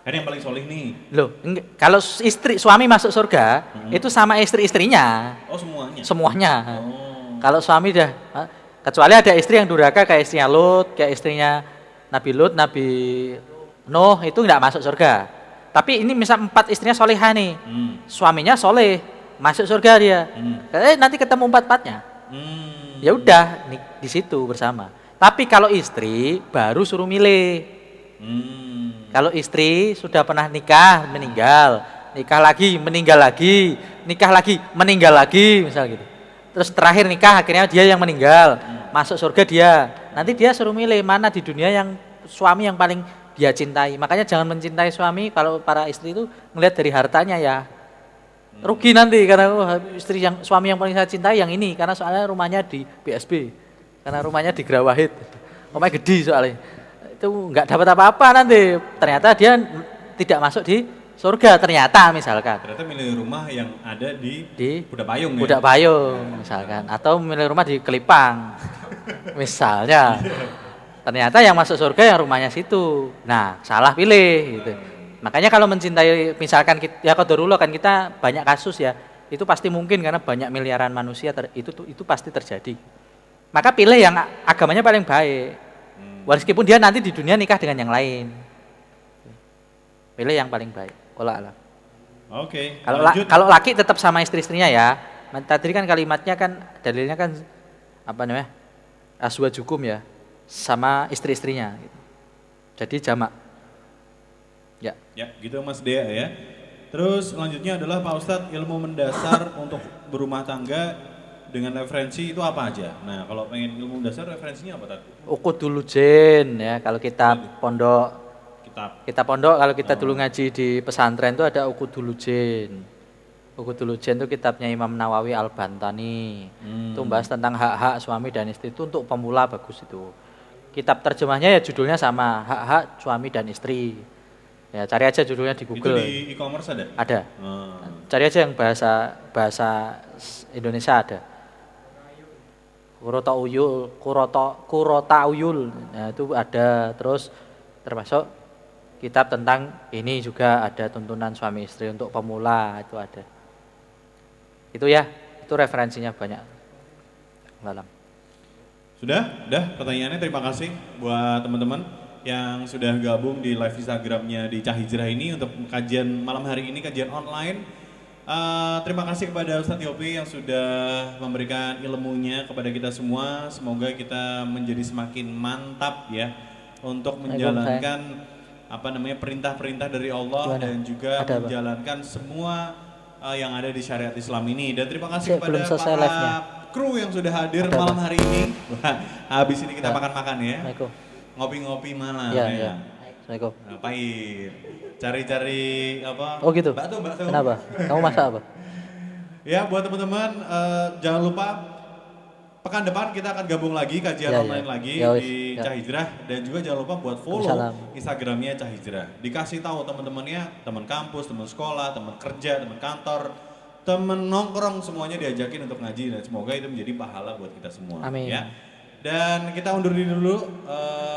Kan yang paling solih nih. Loh, enggak, kalau suami masuk surga, itu sama istri-istrinya. Oh, semuanya. Semuanya. Oh. Kalau suami dah, kecuali ada istri yang durhaka kayak istrinya Lut, kayak istrinya Nabi Lut, Nabi Nuh, itu enggak masuk surga. Tapi ini misal 4 istrinya solehah nih, suaminya soleh, masuk surga dia. Nanti ketemu 4-4-nya. Ya udah, di situ bersama. Tapi kalau istri baru suruh milih. Kalau istri sudah pernah nikah, meninggal, nikah lagi, meninggal lagi, nikah lagi, meninggal lagi, misal gitu. Terus terakhir nikah, akhirnya dia yang meninggal, masuk surga dia. Nanti dia suruh milih mana di dunia yang suami yang paling dia cintai. Makanya jangan mencintai suami kalau para istri itu ngelihat dari hartanya ya. Rugi nanti karena suami yang paling saya cintai yang ini karena soalnya rumahnya di BSB. Karena rumahnya di Grawahid. Rumahnya gede soalnya. Itu enggak dapat apa-apa nanti. Ternyata dia tidak masuk di surga ternyata misalkan. Ternyata milih rumah yang ada di Budak Payung ya. Budak Payung misalkan atau milih rumah di Kelipang. Misalnya. Ternyata yang masuk surga yang rumahnya situ. Nah, salah pilih gitu. Makanya kalau mencintai misalkan ya qadarullah kan kita banyak kasus ya. Itu pasti mungkin karena banyak miliaran manusia itu pasti terjadi. Maka pilih yang agamanya paling baik. Meskipun dia nanti di dunia nikah dengan yang lain. Pilih yang paling baik. Wallah alam. Oke. Kalau laki tetap sama istri-istrinya ya. Tadi kan kalimatnya kan dalilnya kan apa namanya? Azwajukum ya. Sama istri-istrinya gitu. Jadi jamak. Ya. Ya, gitu Mas Dea ya. Terus selanjutnya adalah Pak Ustadz ilmu mendasar untuk berumah tangga dengan referensi itu apa aja? Nah, kalau pengen ilmu mendasar referensinya apa tadi? Ukudul Jen ya, kalau kita pondok kalau kita dulu ngaji di pesantren itu ada Ukudul Jen. Ukudul Jen itu kitabnya Imam Nawawi Al-Bantani. Itu membahas tentang hak-hak suami dan istri itu untuk pemula bagus itu. Kitab terjemahnya ya judulnya sama, hak-hak suami dan istri. Ya, cari aja judulnya di Google. Itu di e-commerce ada? Ada. Cari aja yang bahasa Indonesia ada. Kurota Uyul. Nah, itu ada. Terus termasuk kitab tentang ini juga ada tuntunan suami istri untuk pemula itu ada. Itu ya, itu referensinya banyak. Malam. Sudah pertanyaannya. Terima kasih buat teman-teman yang sudah gabung di live Instagramnya di Cah Hijrah ini untuk kajian malam hari ini, kajian online. Terima kasih kepada Ustadz Yopi yang sudah memberikan ilmunya kepada kita semua. Semoga kita menjadi semakin mantap ya untuk menjalankan perintah-perintah dari Allah dan juga menjalankan semua yang ada di syariat Islam ini. Dan terima kasih kepada para kru yang sudah hadir malam hari ini. Habis ini kita makan-makan ya. Ngopi-ngopi malam ya. Assalamualaikum. Ngapain? Cari-cari apa? Oh gitu. Bakso. Kenapa? Kamu masak apa? Ya buat teman-teman jangan lupa pekan depan kita akan gabung lagi kajian Ya, ya. online lagi Ya, wis. di Ya. Cah Hijrah, dan juga jangan lupa buat follow Waalaikumsalam. Instagramnya Cah Hijrah. Dikasih tahu teman-temannya, teman kampus, teman sekolah, teman kerja, teman kantor, teman nongkrong, semuanya diajakin untuk ngaji, dan semoga itu menjadi pahala buat kita semua. Amin. Ya. Dan kita undur diri dulu.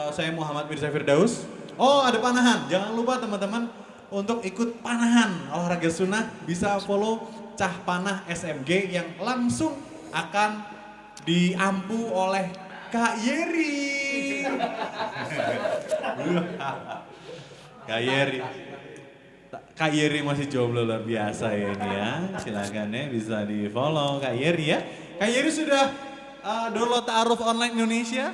Saya Muhammad Mirza Firdaus. Oh, ada panahan. Jangan lupa teman-teman untuk ikut panahan olahraga sunnah, bisa follow Cah Panah SMG yang langsung akan diampu oleh Kak Yeri. Kak Yeri. Kak Yeri masih jomblo luar biasa ya ini ya. Silakan ya bisa di follow Kak Yeri ya. Kak Yeri sudah download Ta'aruf Online Indonesia.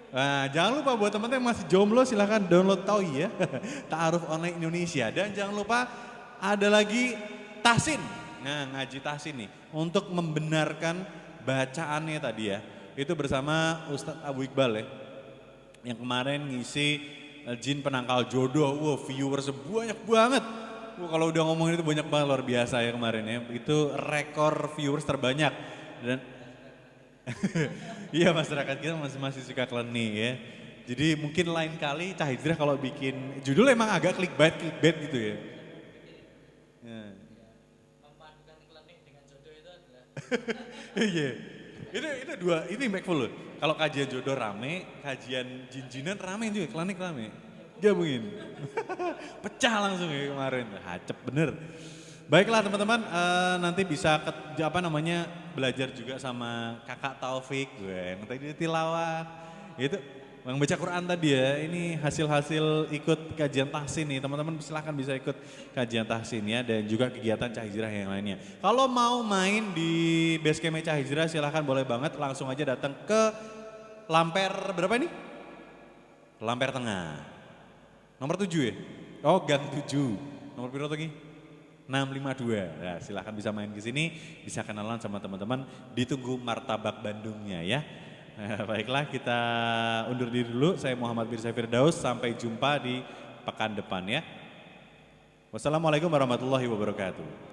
Nah, jangan lupa buat teman-teman yang masih jomblo silahkan download TOI ya. Ta'aruf Online Indonesia. Dan jangan lupa ada lagi Tahsin. Nah, ngaji Tahsin nih untuk membenarkan bacaannya tadi ya. Itu bersama Ustadz Abu Iqbal ya. Yang kemarin ngisi Jin Penangkal Jodoh. Wow, viewers banyak banget. Kalau udah ngomongin itu banyak banget, luar biasa ya kemarin ya. Itu rekor viewers terbanyak. Dan iya, masyarakat kita masih suka klenik ya. Jadi mungkin lain kali Cah Hijrah kalau bikin judul emang agak clickbait gitu ya. Memadukan klinik dengan jodoh itu adalah Iya. Itu dua, ini impactful loh. Kalau kajian jodoh rame, kajian jin-jinan rame juga, klinik rame. Gabungin. Pecah langsung ya kemarin. Hacep bener. Baiklah teman-teman, nanti bisa belajar juga sama Kakak Taufik, gue yang tadi tilawah. Itu yang baca Quran tadi ya, ini hasil-hasil ikut kajian tahsin nih, teman-teman silahkan bisa ikut kajian tahsin ya, dan juga kegiatan Cah Hijrah yang lainnya. Kalau mau main di Basecamp Cah Hijrah silahkan, boleh banget, langsung aja datang ke Lamper berapa ini? Lamper Tengah. Nomor 7 ya? Oh, Gang 7. Nomor berapa lagi? 652. Nah, silahkan bisa main ke sini, bisa kenalan sama teman-teman, ditunggu martabak Bandungnya ya. Baiklah, kita undur diri dulu. Saya Muhammad Mirza Firdaus, sampai jumpa di pekan depan ya. Wassalamualaikum warahmatullahi wabarakatuh.